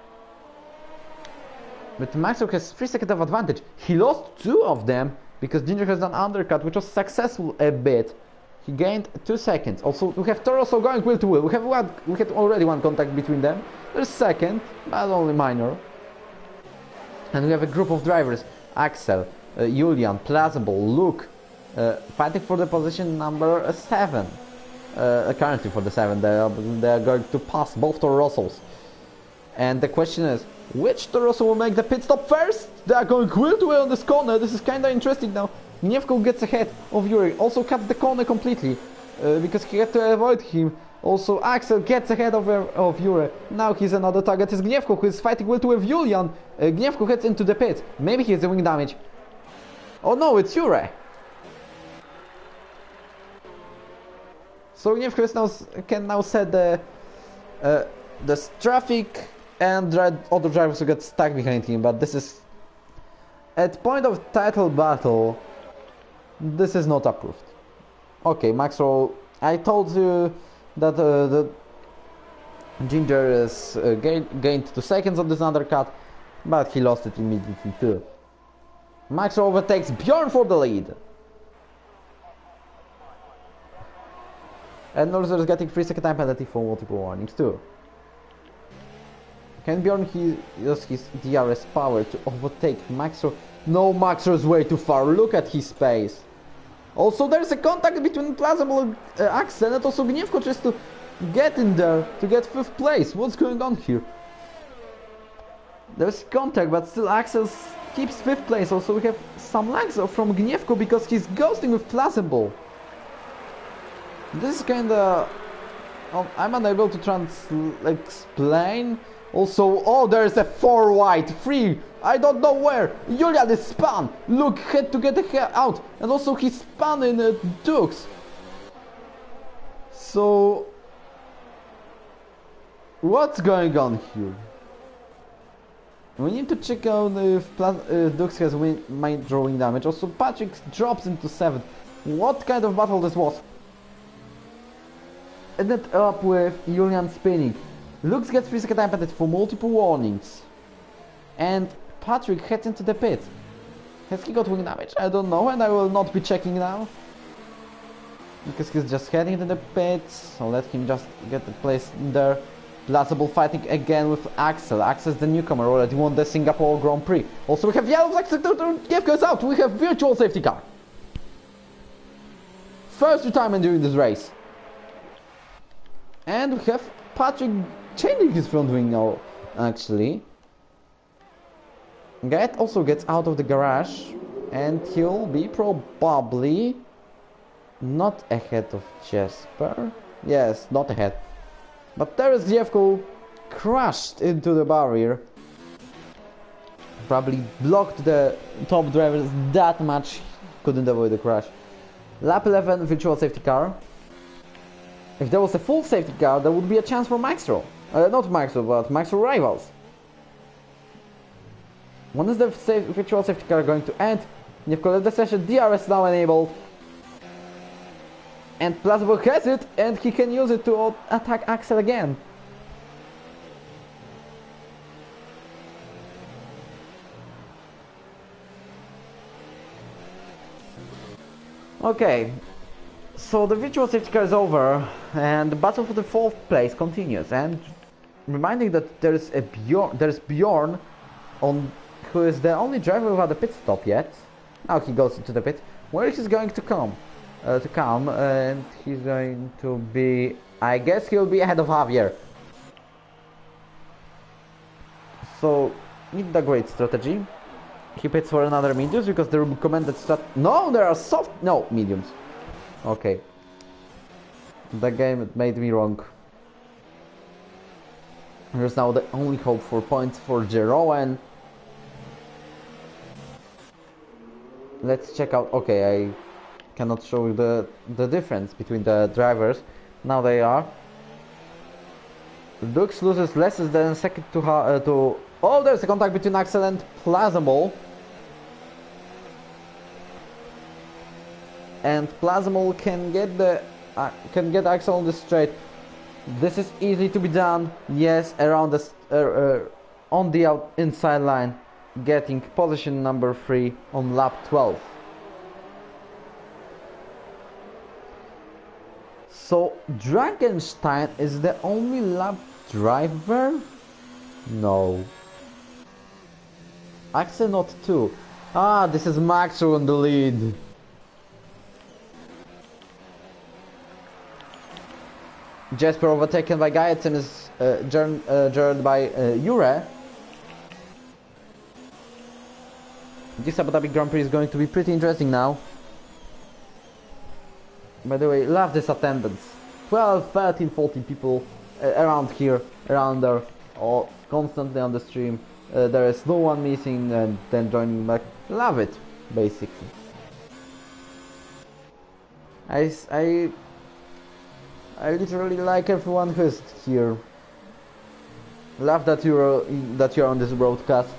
S1: But Maxwell has 3 seconds of advantage. He lost 2 of them because Ginger has done undercut, which was successful a bit. He gained 2 seconds. Also, we have Torosso going wheel to wheel. We had already 1 contact between them. There's second, but only minor. And we have a group of drivers: Axel, Julian, Plausible, Luke, fighting for the position number 7. Currently for the 7, they are going to pass both Torossos. And the question is, which Torosso will make the pit stop first? They are going wheel to wheel on this corner. This is kinda interesting now. Gniewko gets ahead of Yuri, also cuts the corner completely because he had to avoid him. Also, Axel gets ahead of Yuri. Now he's another target is Gniewko, who is fighting wheel to wheel with Julian. Gniewko heads into the pit. Maybe he has the wing damage. Oh no, it's Yuri. So Gniewko can now set the traffic and other drivers who get stuck behind him. But this is at point of title battle. This is not approved. Okay, Maxwell, I told you that the Ginger is gained 2 seconds on this undercut, but he lost it immediately too. Maxwell overtakes Bjorn for the lead. And Norzer is getting 3 second time penalty for multiple warnings too. Can Bjorn use his DRS power to overtake Maxwell? No, Maxwell is way too far. Look at his pace. Also, there's a contact between Plausible and Axel, and also Gniewko tries to get in there to get 5th place. What's going on here? There's contact, but still Axel keeps 5th place. Also, we have some lags from Gniewko because he's ghosting with Plausible. This is kinda... I'm unable to explain. Also, oh, there's a 4 wide, 3, I don't know where. Julian is spun. Luke had to get the hair out, and also he spun in Dukes. So, what's going on here? We need to check out if Dukes has mind drawing damage. Also, Patrick drops into 7th. What kind of battle this was? Ended up with Julian spinning. Luke gets 3 second time penalty for multiple warnings. And Patrick heads into the pit. Has he got wing damage? I don't know, and I will not be checking now. Because he's just heading into the pit. So let him just get the place in there. Plausible fighting again with Axel. Axel is the newcomer, already won the Singapore Grand Prix. Also we have yellow flag, Gniewko is out. We have virtual safety car. First retirement during this race. And we have Patrick changing his front wing now, actually. Gett also gets out of the garage, and he'll be probably not ahead of Jesper. Yes, not ahead. But there is Gniewko crashed into the barrier. Probably blocked the top drivers that much, couldn't avoid the crash. Lap 11 virtual safety car. If there was a full safety car, there would be a chance for Maxwell. Not Maxwell, but Maxwell rivals. When is the virtual safety car going to end? Gniewko left the session, DRS now enabled. And Plausible has it, and he can use it to attack Axel again. Okay. So the virtual safety car is over, and the battle for the 4th place continues. And reminding that there is Bjorn, who is the only driver without a pit stop yet. Now he goes into the pit, where he's going to come, and he's going to be. I guess he'll be ahead of Javier. So, not a great strategy. He pits for another mediums because the recommended No, there are mediums. Okay. The game made me wrong. Here's now the only hope for points for Jeroen. Let's check out. Okay, I cannot show you the difference between the drivers. Now they are. Dux loses less than a second to... Oh, there's a contact between Axel and Plazamol. And Plazamol can get Axel on the straight. This is easy to be done. Yes, around the on the inside line, getting position number 3 on lap 12. So Dragonstein is the only lap driver? No. Axel not 2. Ah, this is Maxwell on the lead. Jesper overtaken by Gajetan is joined by Ero. This Abu Dhabi Grand Prix is going to be pretty interesting now. By the way, love this attendance. 12, 13, 14 people around here, around there, all constantly on the stream. There is no one missing and then joining back. Love it, basically. I literally like everyone who is here. Love that you're on this broadcast.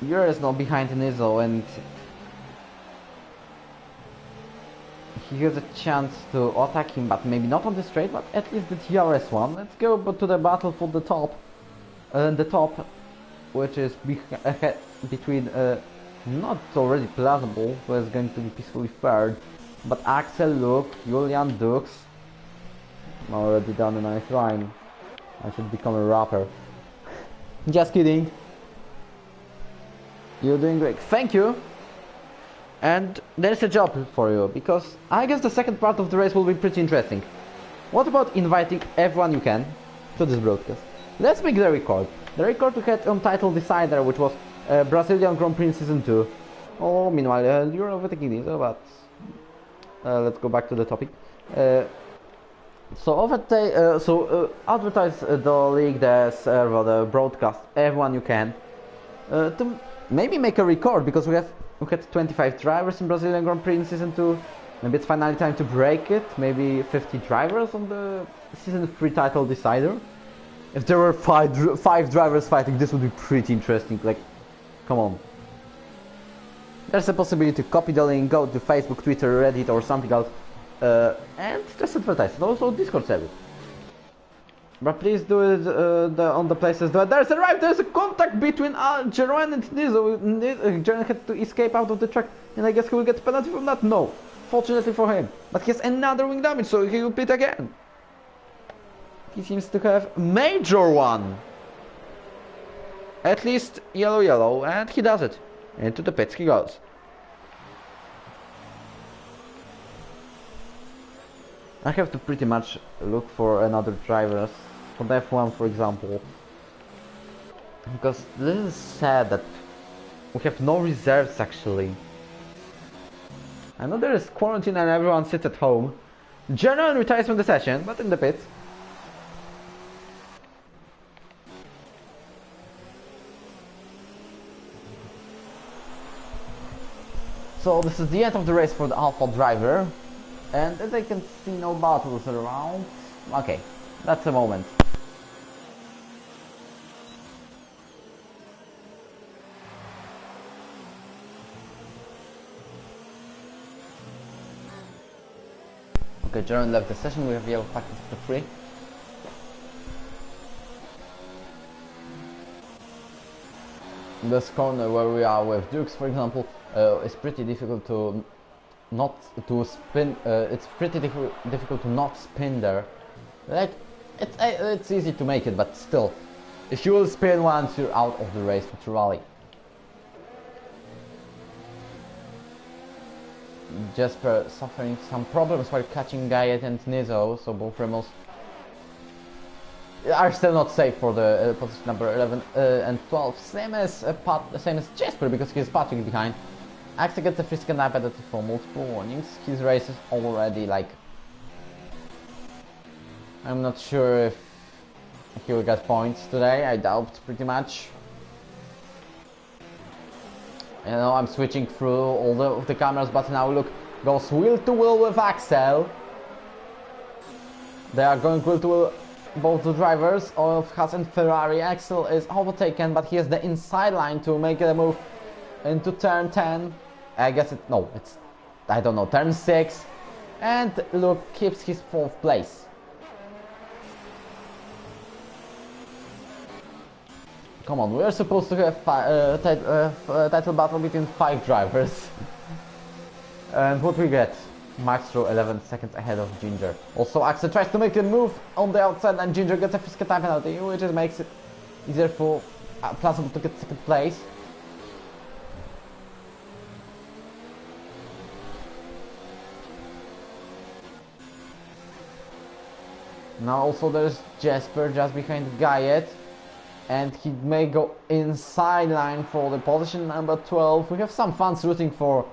S1: Ero is now behind Nizo and he has a chance to attack him, but maybe not on the straight, but at least the TRS1. Let's go to the battle for the top. The top, which is between not already plausible, who is going to be peacefully third, but Axel, Luke, Julian, Dux. I'm already done a nice rhyme. I should become a rapper. Just kidding. You're doing great. Thank you. And there's a job for you, because I guess the second part of the race will be pretty interesting. What about inviting everyone you can to this broadcast? Let's make the record. The record we had on Title Decider, which was Brazilian Grand Prix Season 2. Oh, meanwhile, you're overtaking this, but let's go back to the topic. Advertise the league, the server, the broadcast, everyone you can. To maybe make a record, because we had 25 drivers in Brazilian Grand Prix in Season 2. Maybe it's finally time to break it. Maybe 50 drivers on the Season 3 Title Decider. If there were five drivers fighting, this would be pretty interesting. Like, come on. There's a possibility to copy the link, go to Facebook, Twitter, Reddit or something else, and just advertise it. Also Discord server. But please do it on the places that there's a contact between Jeroen and Nizo. Jeroen had to escape out of the track, and I guess he will get penalty from that. No, fortunately for him. But he has another wing damage, so he will pit again. He seems to have major one. At least yellow, and he does it. Into the pits he goes. I have to pretty much look for another drivers, for the F1 for example. Because this is sad that we have no reserves actually. I know there is quarantine and everyone sits at home. General retires from the session, but in the pits. So this is the end of the race for the Alpha driver, and as I can see, no battles around. Okay, that's a moment. Okay, Jaron left the session. We have yellow packets for free. This corner where we are with Dukes, for example, is pretty difficult to not to spin. It's pretty difficult to not spin there. Like it's easy to make it, but still, if you will spin once, you're out of the race for rally. Jesper suffering some problems while catching Gayet and Nizo, so both Remos are still not safe for the position number 11 and 12. Same as Jesper, because he's patching behind. Axel gets a free second lap penalty for multiple warnings. His race is already like... I'm not sure if he will get points today. I doubt pretty much. You know, I'm switching through all the cameras, but now look, goes wheel to wheel with Axel. They are going wheel to wheel, both the drivers of Haas and Ferrari. Axel is overtaken, but he has the inside line to make a move into turn 10. I guess it's, I don't know, turn 6. And look, keeps his 4th place. Come on, we are supposed to have title battle between 5 drivers. And what we get? Max through 11 seconds ahead of Ginger. Also, Axel tries to make a move on the outside and Ginger gets a physical time penalty, which just makes it easier for Plaza to get 2nd place. Now also there's Jesper just behind Gayet. And he may go inside line for the position number 12. We have some fans rooting for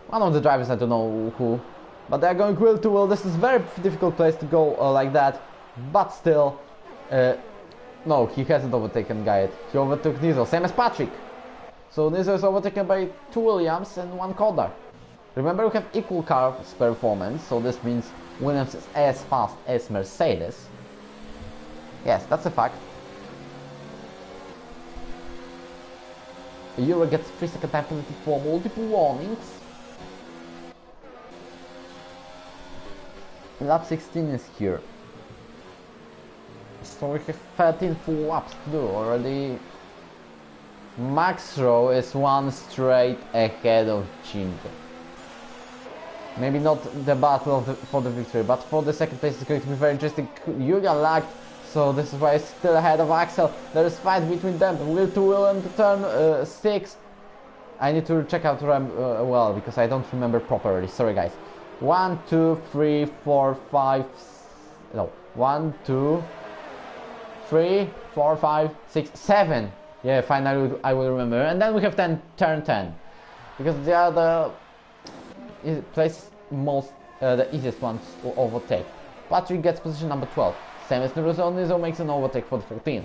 S1: one of the drivers, I don't know who. But they're going wheel to wheel. This is a very difficult place to go like that. But still, no, he hasn't overtaken Gayet. He overtook Nizo, same as Patrick. So Nizo is overtaken by 2 Williams and 1 Kodar. Remember, we have equal cars performance, so this means Williams is as fast as Mercedes. Yes, that's a fact. Euro gets 3-second time penalty for multiple warnings. Lap 16 is here. So we have 13 full laps to do already. Max Rowe is 1 straight ahead of Ginger. Maybe not the battle for the victory, but for the 2nd place it's going to be very interesting. Julian lagged, so this is why he's still ahead of Axel. There is fight between them, wheel to wheel and turn 6. I need to check out well, because I don't remember properly. Sorry guys. 1, 2, 3, 4, 5. No, 1, 2, 3, 4, 5, 6, 7. Yeah, finally I will remember. And then we have turn 10, because they are the the easiest ones to overtake. Patrick gets position number 12. Same as Nizo. Nizo makes an overtake for the 14.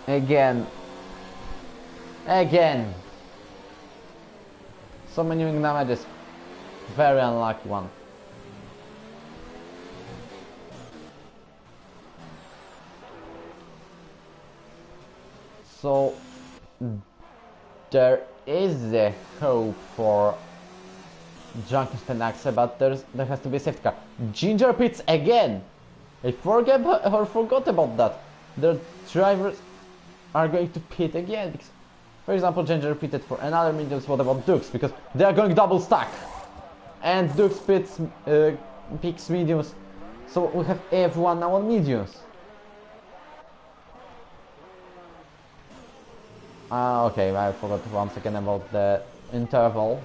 S1: Again. So many wing damages. Very unlucky one. So there is a hope for Junkenstein Axel, but there has to be a safety car. Ginger pits again. I forgot about that. The drivers are going to pit again because, for example, Ginger pitted for another mediums. What about Dukes? Because they are going double stack, and Dukes picks mediums. So we have F1 now on mediums. Okay, I forgot once again about the interval.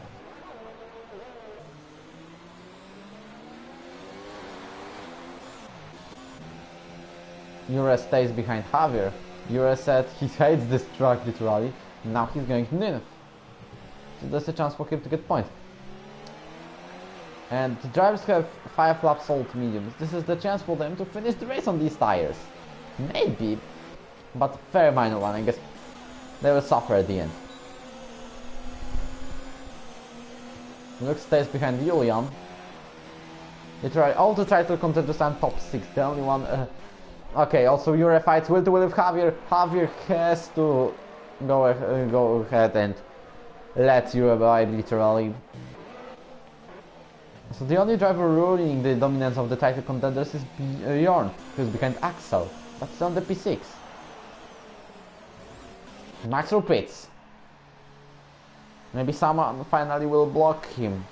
S1: Ure stays behind Javier. Ure said he hates this track literally. Now he's going to Ninth. So there's a chance for him to get points. And the drivers have 5 laps old mediums. This is the chance for them to finish the race on these tires. Maybe, but very minor one, I guess. They will suffer at the end. Luke stays behind Julian. They try all the title contenders and top 6. The only one. Okay, also Ure fights will to will with Javier. Javier has to go ahead and let Ure by literally. So the only driver ruining the dominance of the title contenders is Bjorn, who's behind Axel. That's on the P6. Max repeats. Maybe someone finally will block him.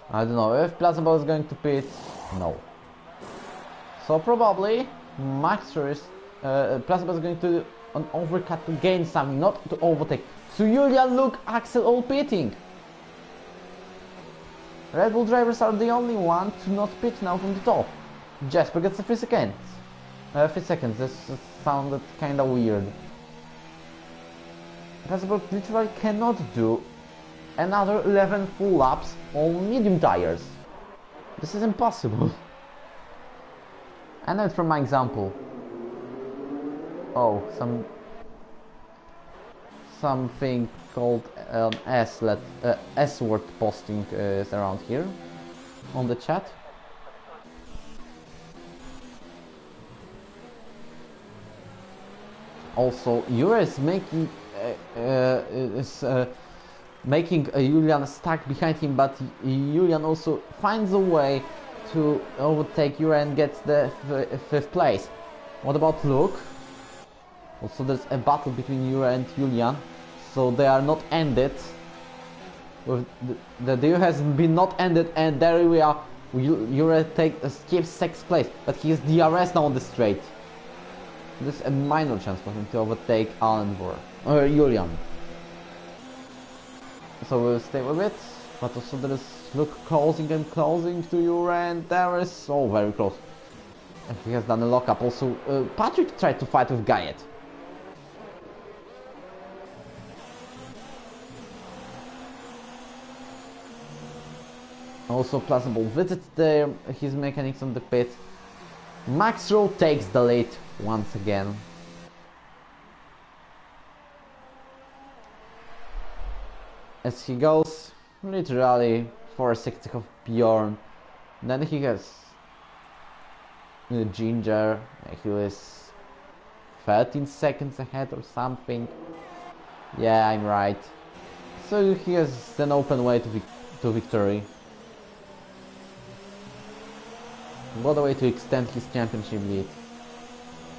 S1: I don't know if Plazabo is going to pit. No. So probably Max is Plazabo is going to an overcut to gain something, not to overtake. So Julian, look, Axel all pitting. Red Bull drivers are the only one to not pit now from the top. Jesper gets the 3 seconds. 3 seconds, this sounded kinda weird. Plazabo literally cannot do another 11 full laps on medium tires. This is impossible. And then from my example. Oh, something called S-word posting is around here on the chat. Also, Ero is making Julian stuck behind him, but Julian also finds a way to overtake Ero and gets the 5th place. What about Luke? Also, there's a battle between Ero and Julian, so they are not ended. The deal has been not ended, and there we are. Ero skips 6th place, but he is DRS now on the straight. There's a minor chance for him to overtake Julian. So we'll stay with it, but also there is Luke closing and closing to Ero, and there is very close. And he has done a lockup. Also, Patrick tried to fight with Gayet. Also, Plausible visits there, his mechanics on the pit. Max Rowe takes the lead once again. As he goes literally 460 of Bjorn. Then he has Ginger, he was 13 seconds ahead or something. Yeah, I'm right. So he has an open way to victory. What a way to extend his championship lead.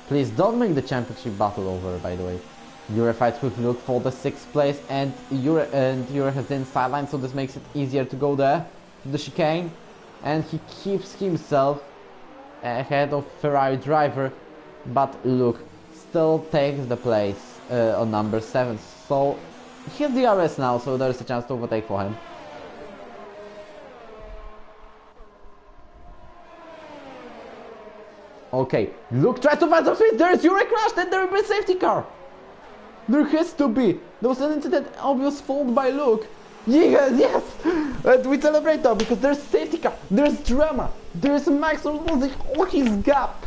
S1: Please don't make the championship battle over, by the way. Ero fights with Luke for the 6th place, and Ero has the inside line, so this makes it easier to go there, to the chicane. And he keeps himself ahead of Ferrari driver, but Luke still takes the place on number 7. So he has DRS now, so there is a chance to overtake for him. Okay, Luke tries to find some space. There is Ero crashed, and there will be a safety car. There has to be. There was an incident, obvious fault by Luke. Yes. We celebrate now because there's safety car. There's drama. There's Max losing all his gap.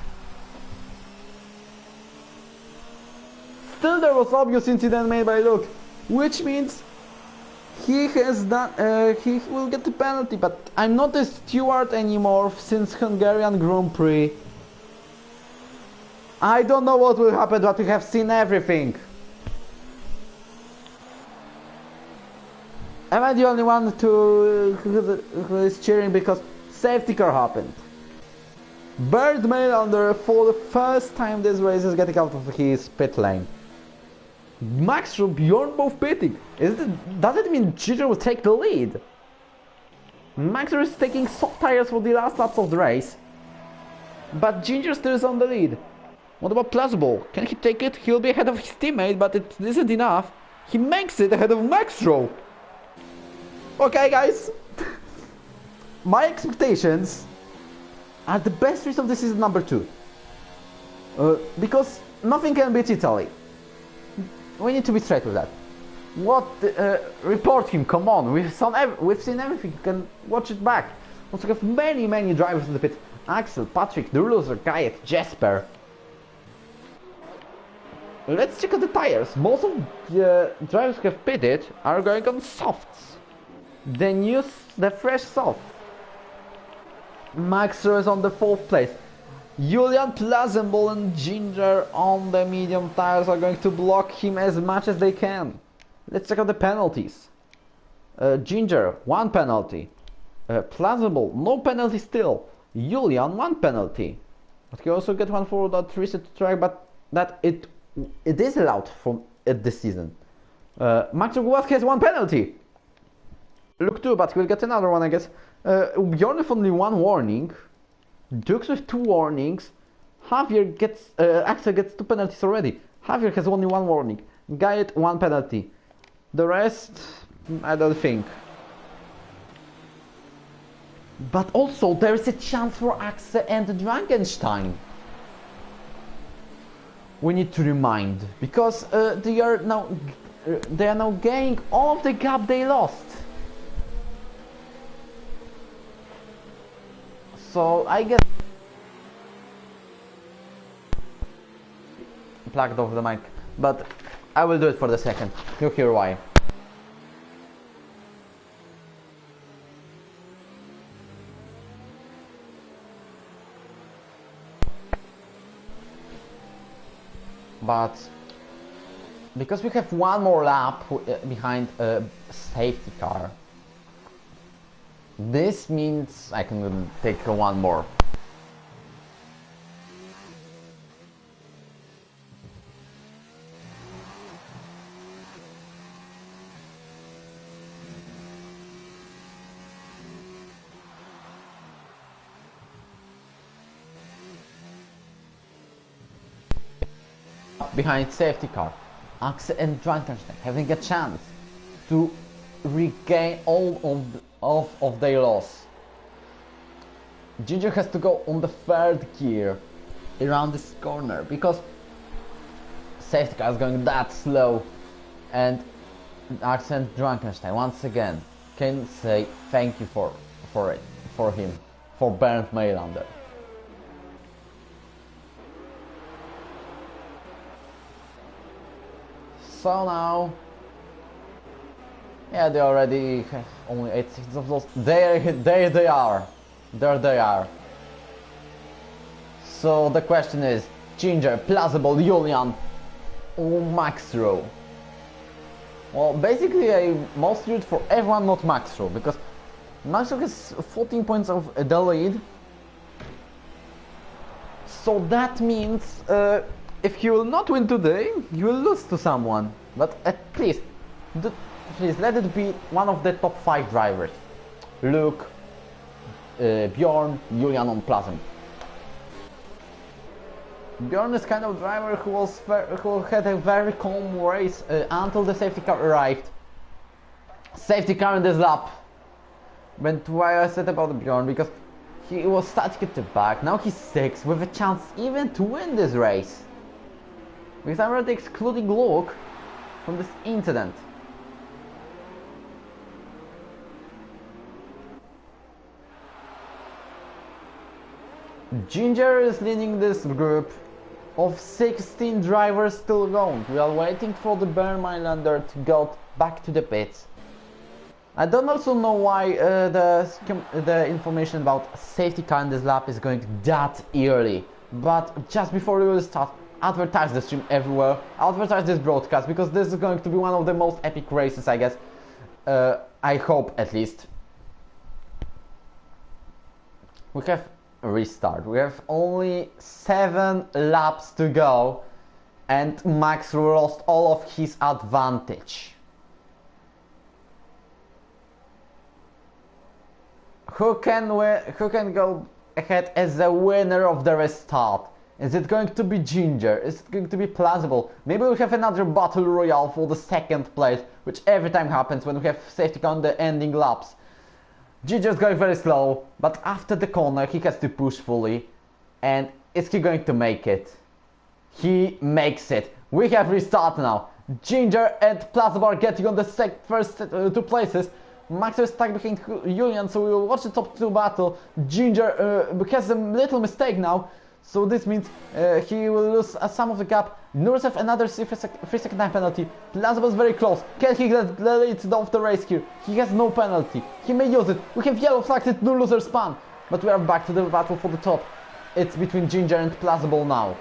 S1: Still, there was obvious incident made by Luke, which means he has done. He will get the penalty. But I'm not a steward anymore since Hungarian Grand Prix. I don't know what will happen, but we have seen everything. Am I the only one who is cheering because safety car happened? Bird Maylander for the first time this race is getting out of his pit lane. Max from Bjorn both pitting. Does it mean Ginger will take the lead? Max is taking soft tires for the last laps of the race, but Ginger still is on the lead. What about Plausible? Can he take it? He'll be ahead of his teammate, but it isn't enough. He makes it ahead of Max Rowe. Okay, guys. My expectations are the best race of the season number 2. Because nothing can beat Italy. We need to be straight with that. Report him, come on. We've seen everything. You can watch it back. Also have many drivers in the pit. Axel, Patrick, the loser, Gayet, Jesper. Let's check out the tires. Most of the drivers who have pitted are going on softs. Then use the fresh soft. Max Rowe is on the 4th place. Julian, Plausible and Ginger on the medium tires are going to block him as much as they can. Let's check out the penalties. Ginger, 1 penalty. Plausible, no penalty still. Julian, 1 penalty. But he also get 1 for that reset track, but that it is allowed from this season. Max Rowe has 1 penalty. Luke 2, but he'll get another one, I guess. Bjorn with only 1 warning. Dukes with 2 warnings. Javier gets Axel gets 2 penalties already. Javier has only 1 warning. Gayet 1 penalty. The rest, I don't think. But also there is a chance for Axel and Drankenstein. We need to remind, because they are now gaining all of the gap they lost. So I guess plugged off the mic, but I will do it for the second. You'll hear why. But because we have one more lap behind a safety car, this means I can take one more. Behind safety car, Axel and Frankenstein having a chance to regain all of their loss. Ginger has to go on the third gear around this corner because safety car is going that slow, and Axel and Frankenstein once again can say thank you for Bernd Maylander. So now, yeah, they already have only 8 seconds of loss. There they are. There they are. So the question is, Ginger, Plausible, Julian, or Maxro? Well, basically I mostly root for everyone not Maxro, because Maxro has 14 points of the lead. So that means if he will not win today, you will lose to someone. But at least, please let it be one of the top 5 drivers. Luke, Bjorn, Julian on Plasm. Bjorn is kind of driver who had a very calm race until the safety car arrived. Safety car in this lap. But why I said about Bjorn, because he was static at the back. Now he's 6th with a chance even to win this race. Because I'm already excluding Luke from this incident. Ginger is leading this group of 16 drivers still going. We are waiting for the Bernd Maylander to go back to the pits. I don't also know why the information about safety car in this lap is going that early. But just before we will start, advertise the stream everywhere, advertise this broadcast, because this is going to be one of the most epic races, I guess. I hope, at least. We have a restart. We have only 7 laps to go, and Max lost all of his advantage. Who can go ahead as the winner of the restart? Is it going to be Ginger? Is it going to be Plausible? Maybe we'll have another battle royale for the 2nd place, which every time happens when we have safety car on the ending laps. Ginger's going very slow, but after the corner he has to push fully. And is he going to make it? He makes it. We have restart now. Ginger and Plausible are getting on the first 2 places. Max is stuck behind Julian, so we will watch the top 2 battle. Ginger has a little mistake now. So this means he will lose some of the gap. Nurse have another 3-second time penalty. Plausible is very close. Can he get the lead of the race here? He has no penalty. He may use it. We have yellow flags at no loser span. But we are back to the battle for the top. It's between Ginger and Plausible now.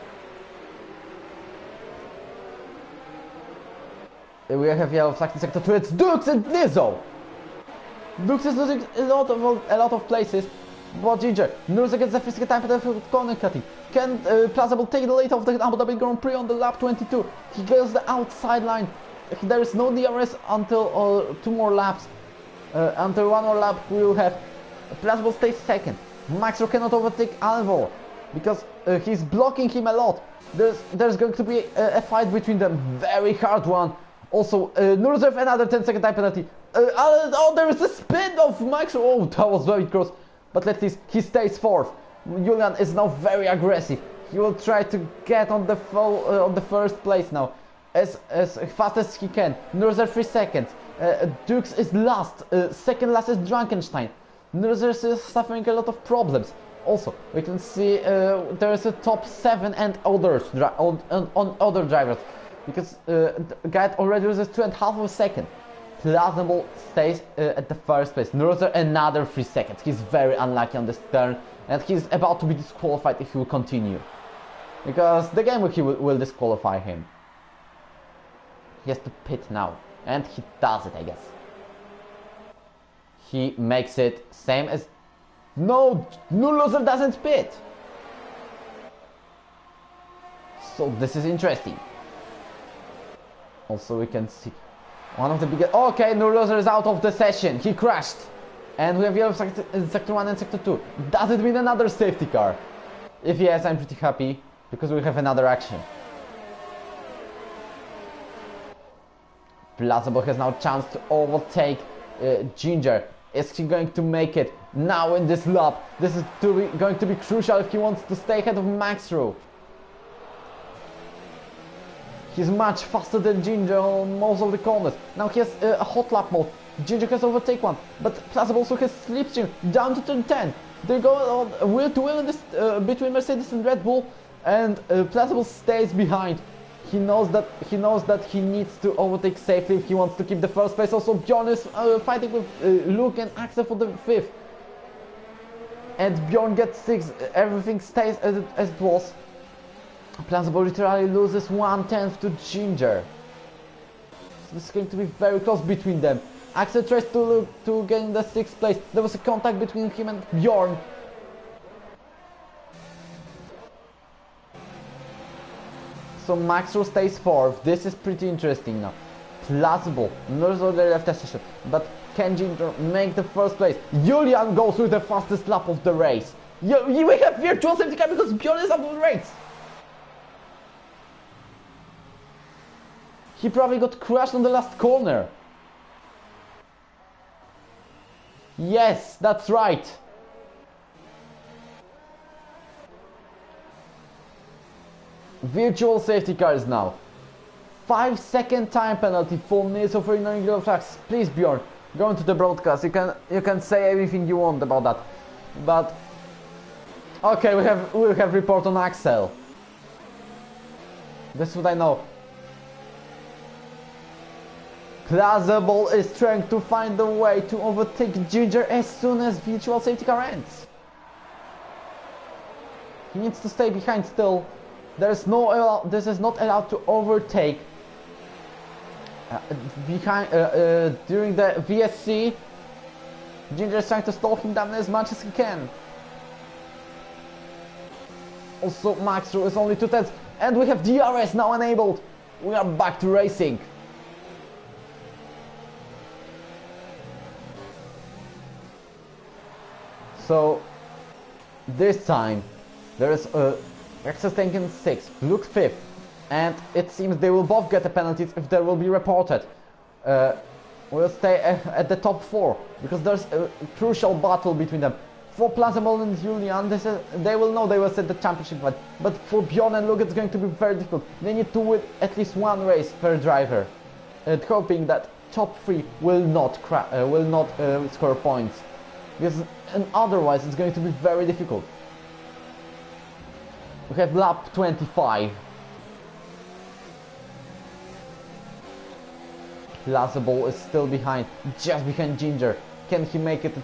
S1: We have yellow flags in sector 2. It's Dukes and Nizzo. Dukes is losing a lot of places. But Ginger, Nurse gets the physical time penalty for corner cutting. Can Plausible take the lead of the Abu Dhabi Grand Prix on the lap 22? He goes the outside line. There is no DRS until 2 more laps. Until 1 more lap we will have Plausible stays 2nd. Maxro cannot overtake Alvor because he's blocking him a lot. There's going to be a fight between them, very hard one. Also, Nurse have another 10-second time penalty. Oh, there is a spin of Maxro. Oh, that was very close. But at least he stays 4th. Julian is now very aggressive. He will try to get on the first place now, as fast as he can. Nurser 3 seconds. Dukes is last. Second last is Drunkenstein. Nurser is suffering a lot of problems. Also, we can see there is a top 7 and others on other drivers, because Guide already loses 2.5 of a second. Plausible stays at the first place. Nurozer another 3 seconds. He's very unlucky on this turn, and he's about to be disqualified if he will continue, because the game will disqualify him. He has to pit now, and he does it, I guess. He makes it same as... No, Nurozer doesn't pit. So this is interesting. Also, we can see one of the biggest... Okay, Nurozer is out of the session. He crashed. And we have yellow in Sector 1 and Sector 2. Does it mean another safety car? If yes, I'm pretty happy, because we have another action. Plausible has now a chance to overtake Ginger. Is he going to make it now in this lap? This is going to be crucial if he wants to stay ahead of Maxrow. He's much faster than Ginger on most of the corners. Now he has a hot lap mode. Ginger has overtake one, but Plausible also has slipstream down to turn 10. They go on wheel to wheel in this, between Mercedes and Red Bull, and Plausible stays behind. He knows that he needs to overtake safely if he wants to keep the first place. Also, Bjorn is fighting with Luke and Axel for the 5th, and Bjorn gets 6th. Everything stays as it was. Plausible literally loses 1/10 to Ginger. So this is going to be very close between them. Axel tries to get in the 6th place. There was a contact between him and Bjorn. So Maxrow stays 4th. This is pretty interesting now. Plausible, Nurozer they left the session, but can Ginger make the 1st place? Julian goes with the fastest lap of the race. We have virtual safety car because Bjorn is out of the race. He probably got crashed on the last corner. Yes, that's right. Virtual safety cars now. 5-second time penalty for Nils of ignoring yellow flags. Please, Bjorn, go into the broadcast. You can say everything you want about that. But okay, we have report on Axel. That's what I know. Plausible is trying to find a way to overtake Ginger as soon as virtual safety car ends. He needs to stay behind still. This is not allowed to overtake during the VSC. Ginger is trying to stall him down as much as he can. Also, Maxrow is only 2/10, and we have DRS now enabled. We are back to racing. So this time there is Axel's taken 6th, Luke 5th, and it seems they will both get the penalties if they will be reported. We'll stay at the top 4 because there's a crucial battle between them. For Plausible and Julian, they will know they will set the championship fight, but for Bjorn and Luke it's going to be very difficult. They need to win at least one race per driver, and hoping that top 3 will not score points, and otherwise it's going to be very difficult. We have lap 25. Plausible is still behind, just behind Ginger. Can he make it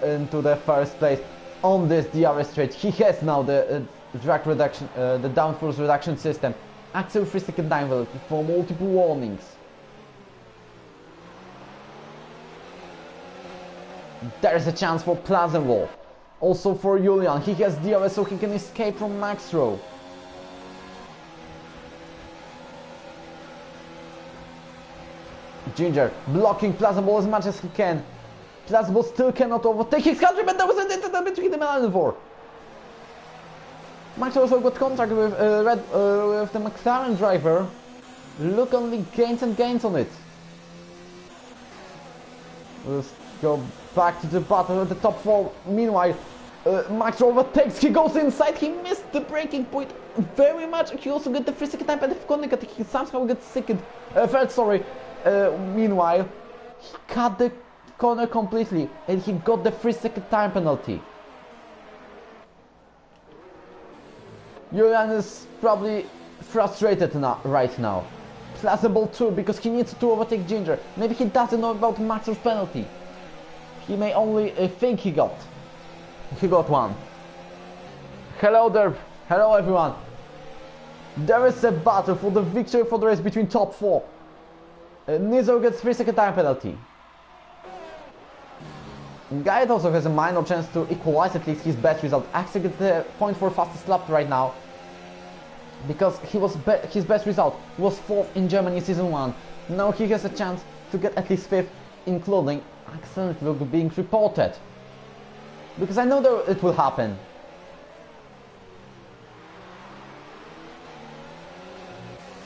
S1: into the 1st place on this DRS straight? He has now the drag reduction, the downforce reduction system. Axel 3-second time penalty for multiple warnings. There is a chance for Plausible. Also for Julian, he has DRS so he can escape from Maxrow. Ginger blocking Plausible as much as he can. Plausible still cannot overtake his country, but there was a distance between him and Alvor. Maxrow also got contact with with the McLaren driver. Look, only gains and gains on it. Let's go back to the battle at the top 4. Meanwhile, Maxrow overtakes, he goes inside, he missed the braking point very much. He also got the 3-second time penalty, he somehow gets third, sorry. Meanwhile, he cut the corner completely and he got the 3-second time penalty. Julian is probably frustrated right now. Plausible too, because he needs to overtake Ginger. Maybe he doesn't know about Max's penalty. He may only think he got one. Hello there, hello everyone. There is a battle for the victory for the race between top 4. Nizo gets 3-second time penalty. Guyet also has a minor chance to equalize at least his best result. Axel gets the point for fastest lap right now, because his best result was 4th in Germany season 1. Now he has a chance to get at least 5th, including accident being reported. Because I know that it will happen.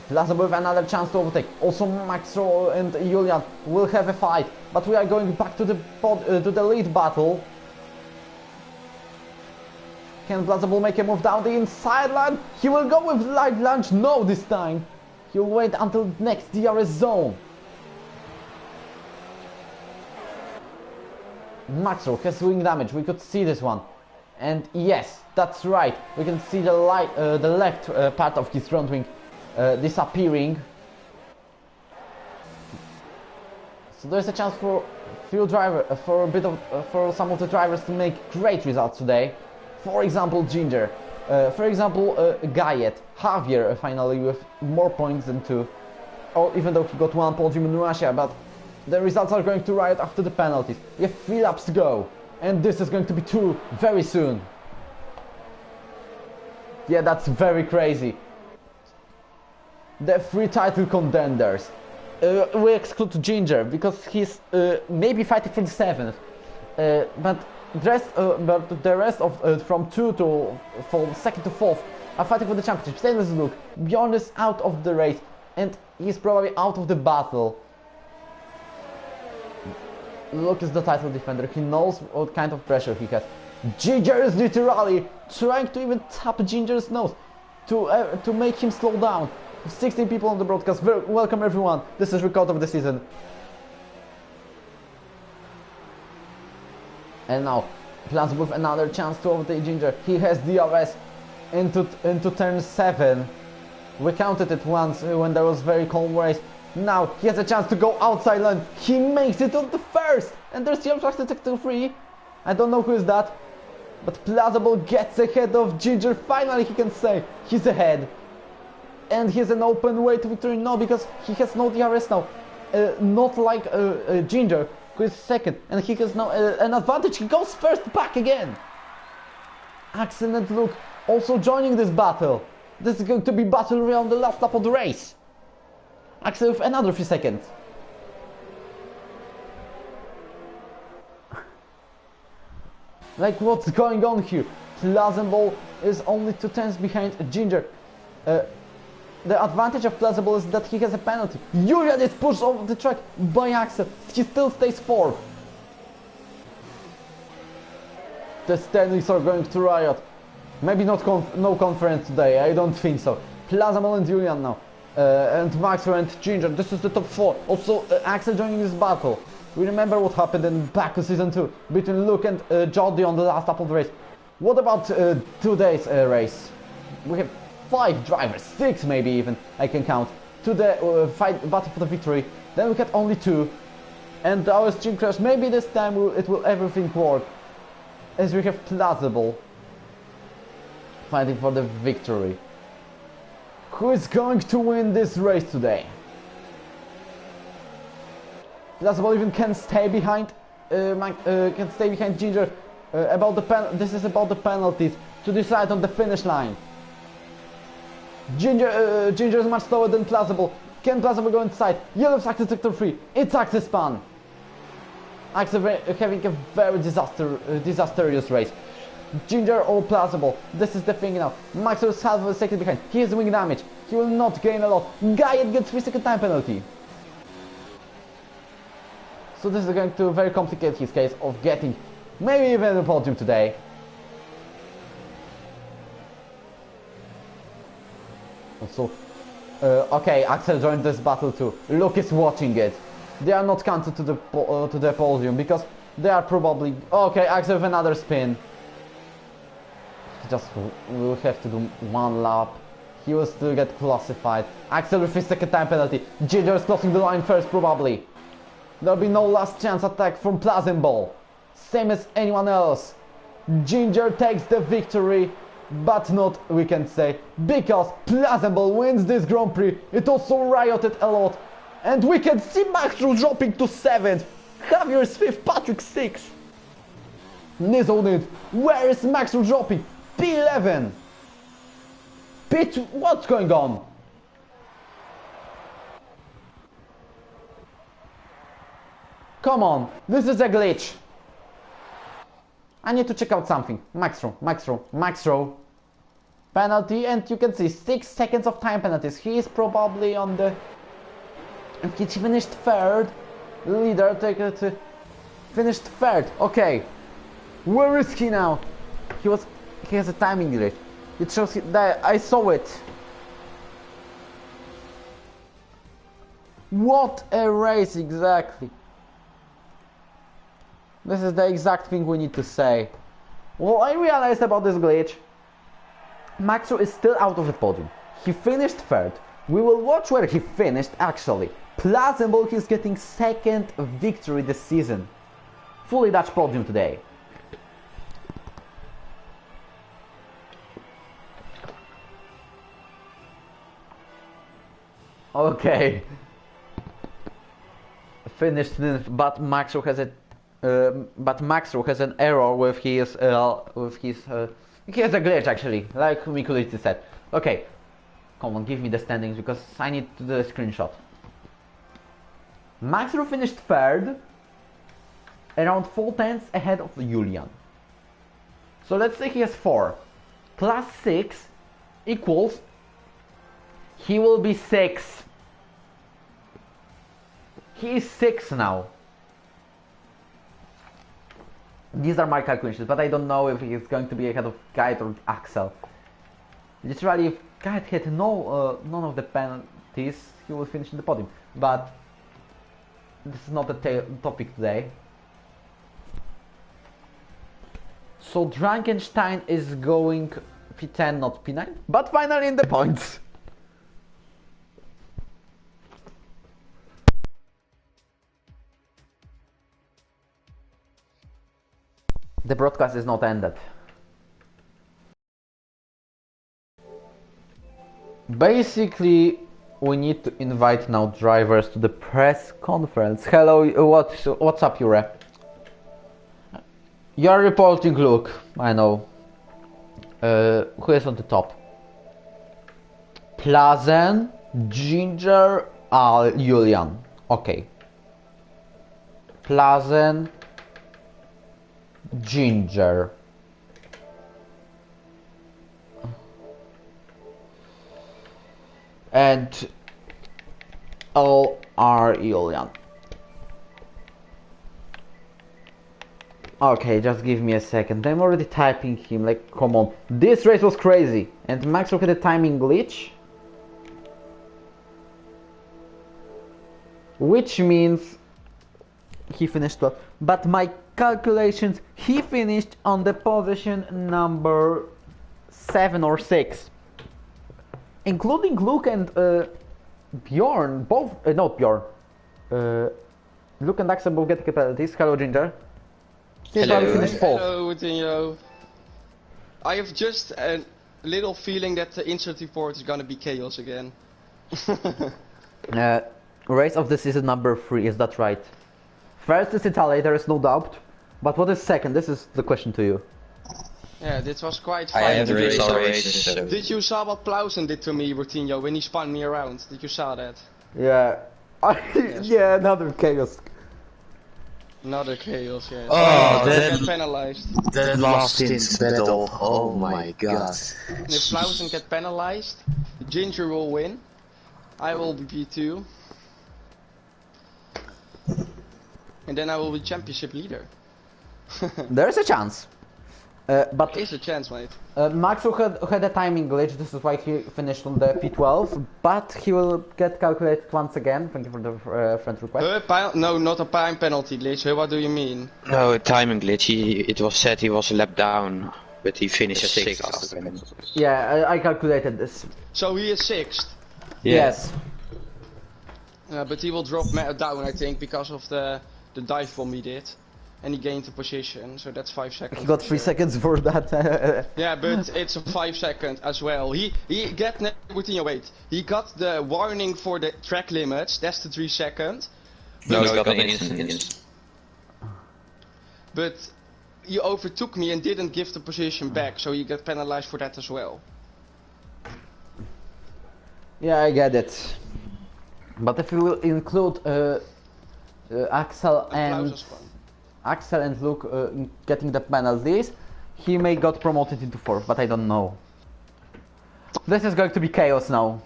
S1: Plaza with another chance to overtake. Also Max and Julian will have a fight, but we are going back to the lead battle. Can Plazable make a move down the inside line? He will go with light lunge. No, this time he'll wait until next DRS zone. Maxwell has wing damage. We could see this one, and yes, that's right. We can see the left part of his front wing disappearing. So there's a chance for some of the drivers to make great results today. For example, Ginger. For example, Guyet. Javier finally with more points than 2. Oh, even though he got 1 podium in Russia, but the results are going to riot after the penalties. We have 3 laps to go, and this is going to be 2 very soon. Yeah, that's very crazy. The 3 title contenders. We exclude Ginger because he's maybe fighting for the 7th, but the rest of from 2 to from 2nd to 4th are fighting for the championship. Same as Luke. Bjorn is out of the race, and he's probably out of the battle. Luke is the title defender. He knows what kind of pressure he has. Ginger is literally trying to even tap Ginger's nose to make him slow down. 16 people on the broadcast. Welcome everyone. This is record of the season. And now Plans with another chance to overtake Ginger. He has DRS into turn 7. We counted it once when there was very calm race. Now he has a chance to go outside line. He makes it on the first, and there's the obstruction sector 3. I don't know who is that, but Plausible gets ahead of Ginger. Finally he can say he's ahead. And he has an open way to victory now because he has no DRS now. Not like Ginger, who is second, and he has now an advantage. He goes first back again. Axel and Luke also joining this battle. This is going to be battle royale on the last lap of the race. Axel with another 3 seconds. Like, what's going on here? Plausible is only 2 tenths behind Ginger. The advantage of Plausible is that he has a penalty. Julian is pushed off the track by Axel. He still stays 4th. The standings are going to riot. Maybe no conference today, I don't think so. Plausible and Julian now. And Maxwell and Ginger. This is the top 4. Also, Axel joining this battle. We remember what happened in Baku Season 2 between Luke and Jordi on the last lap of the race. What about today's race? We have 5 drivers, 6 maybe even, I can count, to the battle for the victory. Then we had only 2, and our stream crash. Maybe this time it will everything work, as we have Plausible fighting for the victory. Who is going to win this race today? Plausible even can stay behind Ginger. This is about the penalties to decide on the finish line. Ginger is much slower than Plausible. Can Plausible go inside? Yellow Axel sector 3. It's Axel span. Axel having a very disastrous race. Ginger or Plausible. This is the thing now. Maxwell is half of a second behind. He has wing damage. He will not gain a lot. Guyet gets 3 second time penalty. So this is going to very complicate his case of getting maybe even a podium today. Also, okay, Axel joined this battle too. Luke is watching it. They are not counted to the podium because they are probably... Okay, Axel with another spin. just will have to do one lap. He will still get classified. Axel with his second time penalty. Ginger is crossing the line first probably. There'll be no last chance attack from Plazemball. Same as anyone else. Ginger takes the victory, but not, we can say, because Plazemball wins this Grand Prix. It also rioted a lot. And we can see Maxwell dropping to 7th. Javier's 5th, Patrick 6th. Nizonid, where is Maxwell dropping? P11. What's going on? Come on, this is a glitch. I need to check out something. Maxwell. Penalty, and you can see 6 seconds of time penalties. He is probably on the... And he finished 3rd. Leader finished 3rd. Okay. Where is he now? He has a timing glitch. It shows that I saw it. What a race exactly. This is the exact thing we need to say. Well, I realized about this glitch. Maxwell is still out of the podium. He finished 3rd. We will watch where he finished actually. Plazemball is getting 2nd victory this season. Fully Dutch podium today. Okay. Finished, but Maxwell has an error with his he has a glitch actually, like Mikuliti said. Okay, come on, give me the standings because I need to do a screenshot. Maxwell finished 3rd, around 4/10 ahead of Julian. So let's say he has 4 plus 6 equals, he will be 6. He is 6 now. These are my calculations, but I don't know if he is going to be ahead of Guide or Axel. Literally, if Guide had none of the penalties, he will finish in the podium. But this is not the topic today. So Drankenstein is going P10, not P9, but finally in the points. The broadcast is not ended. Basically, we need to invite now drivers to the press conference. Hello, what's up, Ero? You're reporting, Luke. I know. Who is on the top? Plazen, Ginger, Julian. Okay. Plazen, Ginger. And all are Julian. Okay, just give me a second. I'm already typing him, like, come on. This race was crazy. And Maxwell had a timing glitch. Which means he finished 12. But my calculations, he finished on the position number 7 or 6. Including Luke and Bjorn, both, not Bjorn. Luke and Axel both get penalties. Hello, Ginger.
S2: Hello. Hello, Wojtinho. I have just a little feeling that the insert report is gonna be chaos again.
S1: Race of the season number 3, is that right? First is Italy, there is no doubt. But what is second? This is the question to you.
S2: Yeah, this was quite fun.
S3: I have the races, so...
S2: Did you saw what Plausen did to me, Wojtinho, when he spun me around? Did you saw that?
S1: Yeah.
S2: Yes.
S1: Yeah, another chaos.
S2: Another chaos, yeah.
S3: Oh,
S2: that get penalized.
S3: That last stint battle. Oh my god.
S2: And if Plausen get penalized, Ginger will win. I will be P2. And then I will be championship leader.
S1: There's a chance. But
S2: There is a chance, mate.
S1: Maxwell had a timing glitch, this is why he finished on the P12, but he will get calculated once again. Thank you for the friend request.
S2: No, not a time penalty glitch. What do you mean?
S3: No, a timing glitch. It was said he was a lap down. but he finished 6th after penalties.
S1: Yeah, I calculated this.
S2: So he is 6th.
S1: Yes.
S2: But he will drop down, I think, because of the dive bomb he did. And he gained the position, so that's 5 seconds.
S1: He got 3 seconds for that.
S2: Yeah, but it's a 5 second as well. He wait. He got the warning for the track limits, that's the 3 seconds.
S3: No, he got an instant.
S2: But you overtook me and didn't give the position back, so you get penalized for that as well.
S1: Yeah, I get it. But if you will include Axel and Luke getting the penalties, he may got promoted into 4th, but I don't know. This is going to be chaos now.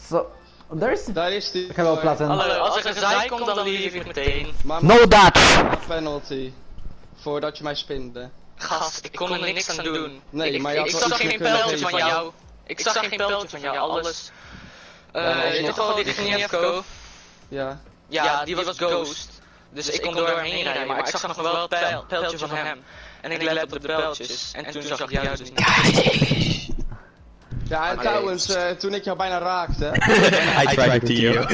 S1: So, there's...
S2: Daar is die.
S1: Hello, Plazen.
S4: Hallo, als er gezeik komt, dan leave ik meteen.
S1: No Dutch!
S2: Penalty. Voordat je mij spinde.
S4: Gast, ik kon er niks aan doen.
S2: Nee,
S4: ik,
S2: maar je
S4: ik
S2: had
S4: zag
S2: wel
S4: geen
S2: iets kunnen
S4: pijltje van
S2: geven.
S4: jou. Ik zag geen pijltje van jou, alles.
S2: nog
S4: Toch wel die Gnievko?
S2: Ja.
S4: Ja, die was ghost. Dus ik kon door hem heen rijden, maar ik zag nog wel het pijltje van hem. En ik let op de pijltjes. En toen zag ik jou dus niet.
S2: Ja, en trouwens, toen ik jou bijna raakte.
S3: I tried to you.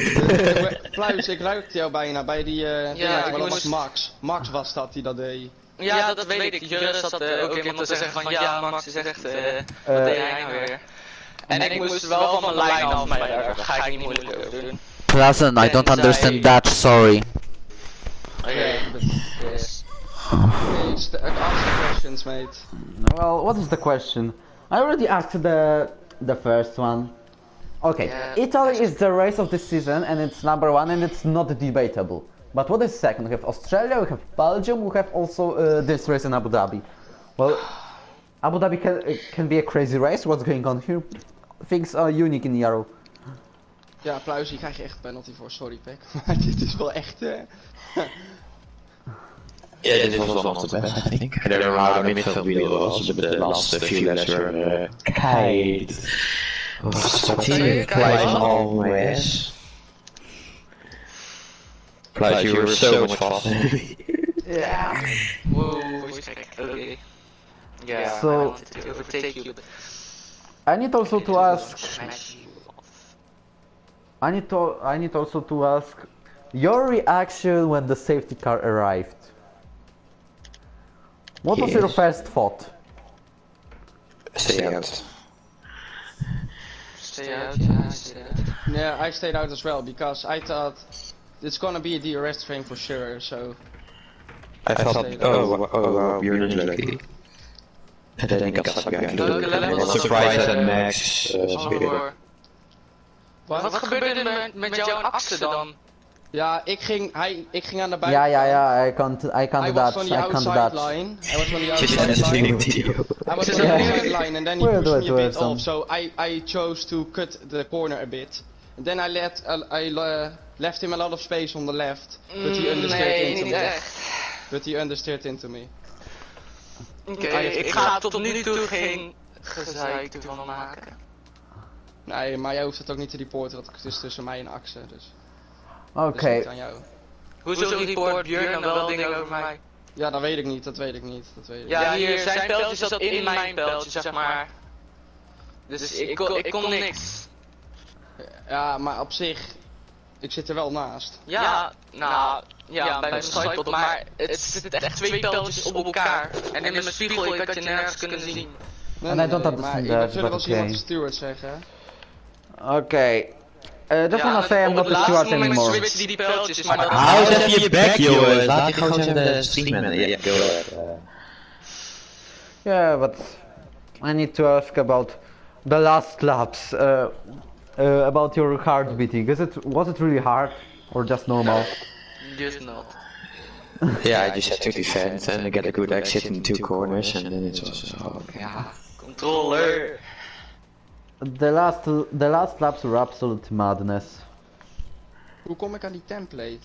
S2: Pluis, ik raakte jou bijna bij die.
S4: Ja,
S2: dat was Max. Max was dat die dat deed.
S4: Ja, dat weet ik. Jurre zat ook iemand te zeggen van ja, Max is echt, wat deed hij nou weer? En ik moest wel van mijn lijn af, maar daar ga ik niet moeilijk over doen.
S1: Plazen, I don't understand Dutch, sorry.
S4: Okay, yes.
S2: Okay, ask the questions, mate.
S1: Well, what is the question? I already asked the first one. Okay,
S4: Yeah.
S1: Italy is the race of this season and it's number 1 and it's not debatable. But what is second? We have Australia, we have Belgium, we have also this race in Abu Dhabi. Well, Abu Dhabi can be a crazy race. What's going on here? Things are unique in Ero.
S2: Ja, Pluis, hier krijg je echt een penalty voor, sorry Pek. Maar dit is wel echt...
S3: Yeah, this was one of the best, I think. I don't know how the midfield really was, but the last few laps were kite. Clive always. Clive, you were so much faster.
S1: Yeah.
S4: Whoa, okay. Yeah,
S1: So-
S4: I wanted to overtake you, but...
S1: I need also to ask.
S4: Smash you off.
S1: I need also to ask your reaction when the safety car arrived. What was your
S3: Yes.
S1: first thought?
S3: Stay out.
S4: Stay out, yeah, stay out.
S2: Yeah, I stayed out as well, because I thought... It's gonna be a DRS train for sure, so...
S3: I thought, wow, you're not lucky. And then I got stuck behind. I was surprised that Max speeded up.
S4: Wat gebeurde er met jou en Axel dan?
S2: Ja, ik ging aan de buitenkant.
S1: Yeah, I can't
S2: Hij was
S1: Dutch,
S2: van
S1: I
S2: die
S1: can't
S2: outside
S1: Dutch.
S2: line. Hij was van die
S3: Just
S2: outside line.
S3: editing video.
S2: I was on
S1: Yeah.
S2: the outside line and then he
S1: Wait,
S2: pushed me a
S1: wait,
S2: bit
S1: some-
S2: off, so I chose to cut the corner a bit. And then I left him a lot of space on the left, but he understeered
S4: Nee,
S2: into
S4: niet
S2: me.
S4: echt.
S2: But he understeered into me.
S4: Oké, ik ga tot nu toe geen gezeik ervan maken.
S2: Nee, maar jij hoeft het ook niet te reporten, dat is tussen mij en Axel, dus dat is
S1: Okay.
S2: niet aan jou.
S4: Hoezo report Björn dan wel dingen over mij?
S2: Ja, dat weet ik niet, dat weet ik niet.
S4: Ja, hier, zijn pijltje zat in mijn pijltje, zeg maar. Dus ik kon niks.
S2: Ja, maar op zich, ik zit er wel naast.
S4: Ja, nou, ja, bij mijn sidepod, maar het zitten echt 2 pijltjes op elkaar. En in mijn spiegel, ik had je nergens kunnen zien.
S2: Nee,
S1: And I don't
S2: maar
S1: understand
S2: ik
S1: that,
S2: zullen wel
S1: but
S2: eens iemand
S1: okay.
S2: de steward zeggen.
S1: Okay. Just wanna say I'm not the steward anymore.
S4: Switch die pijltjes, maar dat...
S3: Hou eens even je bek, jongens. Laat die gewoon even de streamen. Ja, go ahead.
S1: Yeah, but I need to ask about the last laps. About your heart beating. Was it really hard or just normal?
S4: Just not.
S3: Yeah, I just had to defend and get a good exit in 2 corners and then it was...
S4: Ja, controller.
S1: The last laps were absolute madness.
S2: Hoe kom ik aan die template?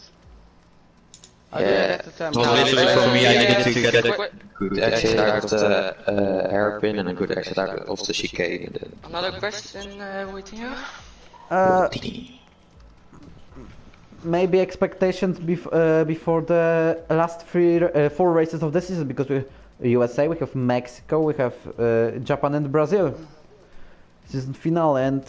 S3: Yeah,
S2: the
S3: it
S2: template.
S3: was literally for me, I needed to get a good exit out of the hairpin and a good exit out of the chicane. And then...
S4: Another question, Wojtinho?
S1: Maybe expectations before the last 4 races of the season, because USA, we have Mexico, we have Japan and Brazil. Season finale, and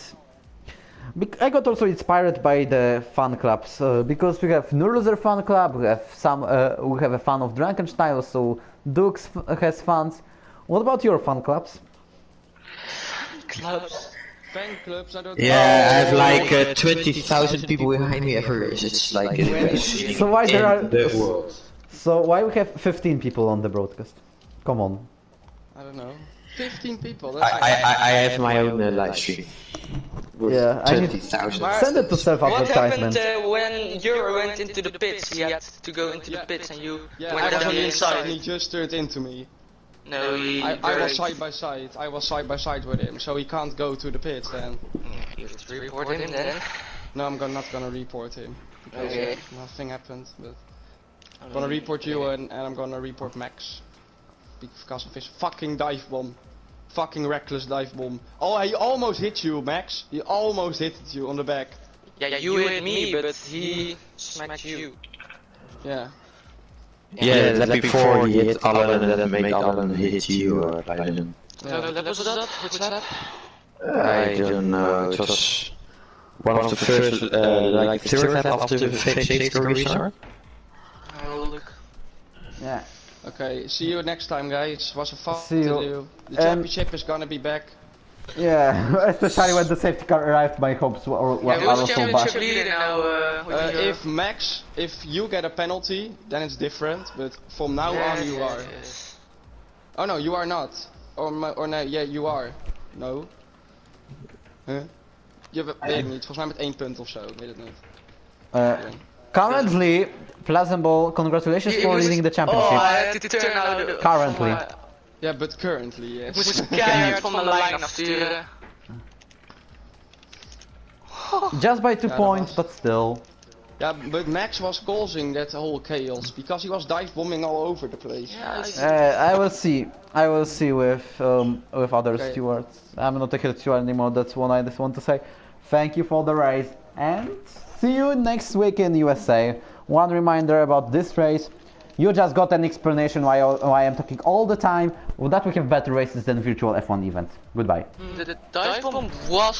S1: I got also inspired by the fan clubs because we have No Loser fan club, we have a fan of Drunken Style, so Dukes has fans. What about your fan clubs?
S4: Clubs.
S2: Fan clubs, I don't
S3: Yeah, I have like 20,000 people behind me every race. It's like
S1: So why there are?
S3: the world.
S1: So why we have 15 people on the broadcast? Come on.
S2: I don't know. 15 people.
S3: I have my own live stream.
S1: Yeah, I need
S3: 20,000.
S1: send it to
S4: What
S1: self-advertisement.
S4: happened when Euro went into the pits? He had to go into the pits and you
S2: Yeah,
S4: went
S2: I was
S4: down
S2: on the inside and
S4: inside.
S2: he just turned into me.
S4: No,
S2: I was side by side. I was side by side with him, so he can't go to the pits then.
S4: You have to report him then.
S2: No, I'm not gonna report him. Because
S4: Okay.
S2: nothing happened, but I'm gonna report you and I'm gonna report Max. Because of his fucking dive bomb. Fucking reckless dive bomb. Oh, he almost hit you, Max. He almost hit you on the back.
S4: Yeah, you hit me, but he smacked you.
S2: Yeah.
S3: Yeah, that before he hit Alan and then make Alan hit you or I don't.
S4: Welke lap was dat? Which lap?
S3: I don't know. It was one of the first, like third lap after the fake safety restart.
S4: I will look.
S1: Yeah.
S2: Okay, see you next time, guys. It was a fun
S1: See you.
S2: to do. The championship is gonna be back.
S1: Yeah, especially when the safety car arrived, my hopes were
S4: Yeah, who's
S1: also
S4: championship
S1: back.
S4: leader now?
S2: If Max, if you get a penalty, then it's different. But from now on, you are.
S4: Yes.
S2: Oh no, you are not. Or no, yeah, you are. No. Huh? Je weet het niet. Volgens mij met 1 punt of zo. Ik weet het niet.
S1: Currently, Pleasantville, congratulations for leading the
S4: Oh,
S1: championship.
S4: I had to turn out the...
S1: Currently.
S2: Yeah, but currently,
S4: Ik
S2: yes.
S4: moest keihard van mijn lijn afsturen.
S1: Just by 2
S2: that
S1: points,
S2: was-
S1: but still.
S2: Yeah, but Max was causing that whole chaos because he was dive bombing all over the place.
S4: Yeah,
S1: I will see. I will see with other
S2: Okay.
S1: stewards. I'm not a head steward anymore. That's what I just want to say. Thank you for the race, and see you next week in USA. One reminder about this race: you just got an explanation why I'm talking all the time. That we have better races than virtual F1 events. Goodbye.
S4: de dive bomb was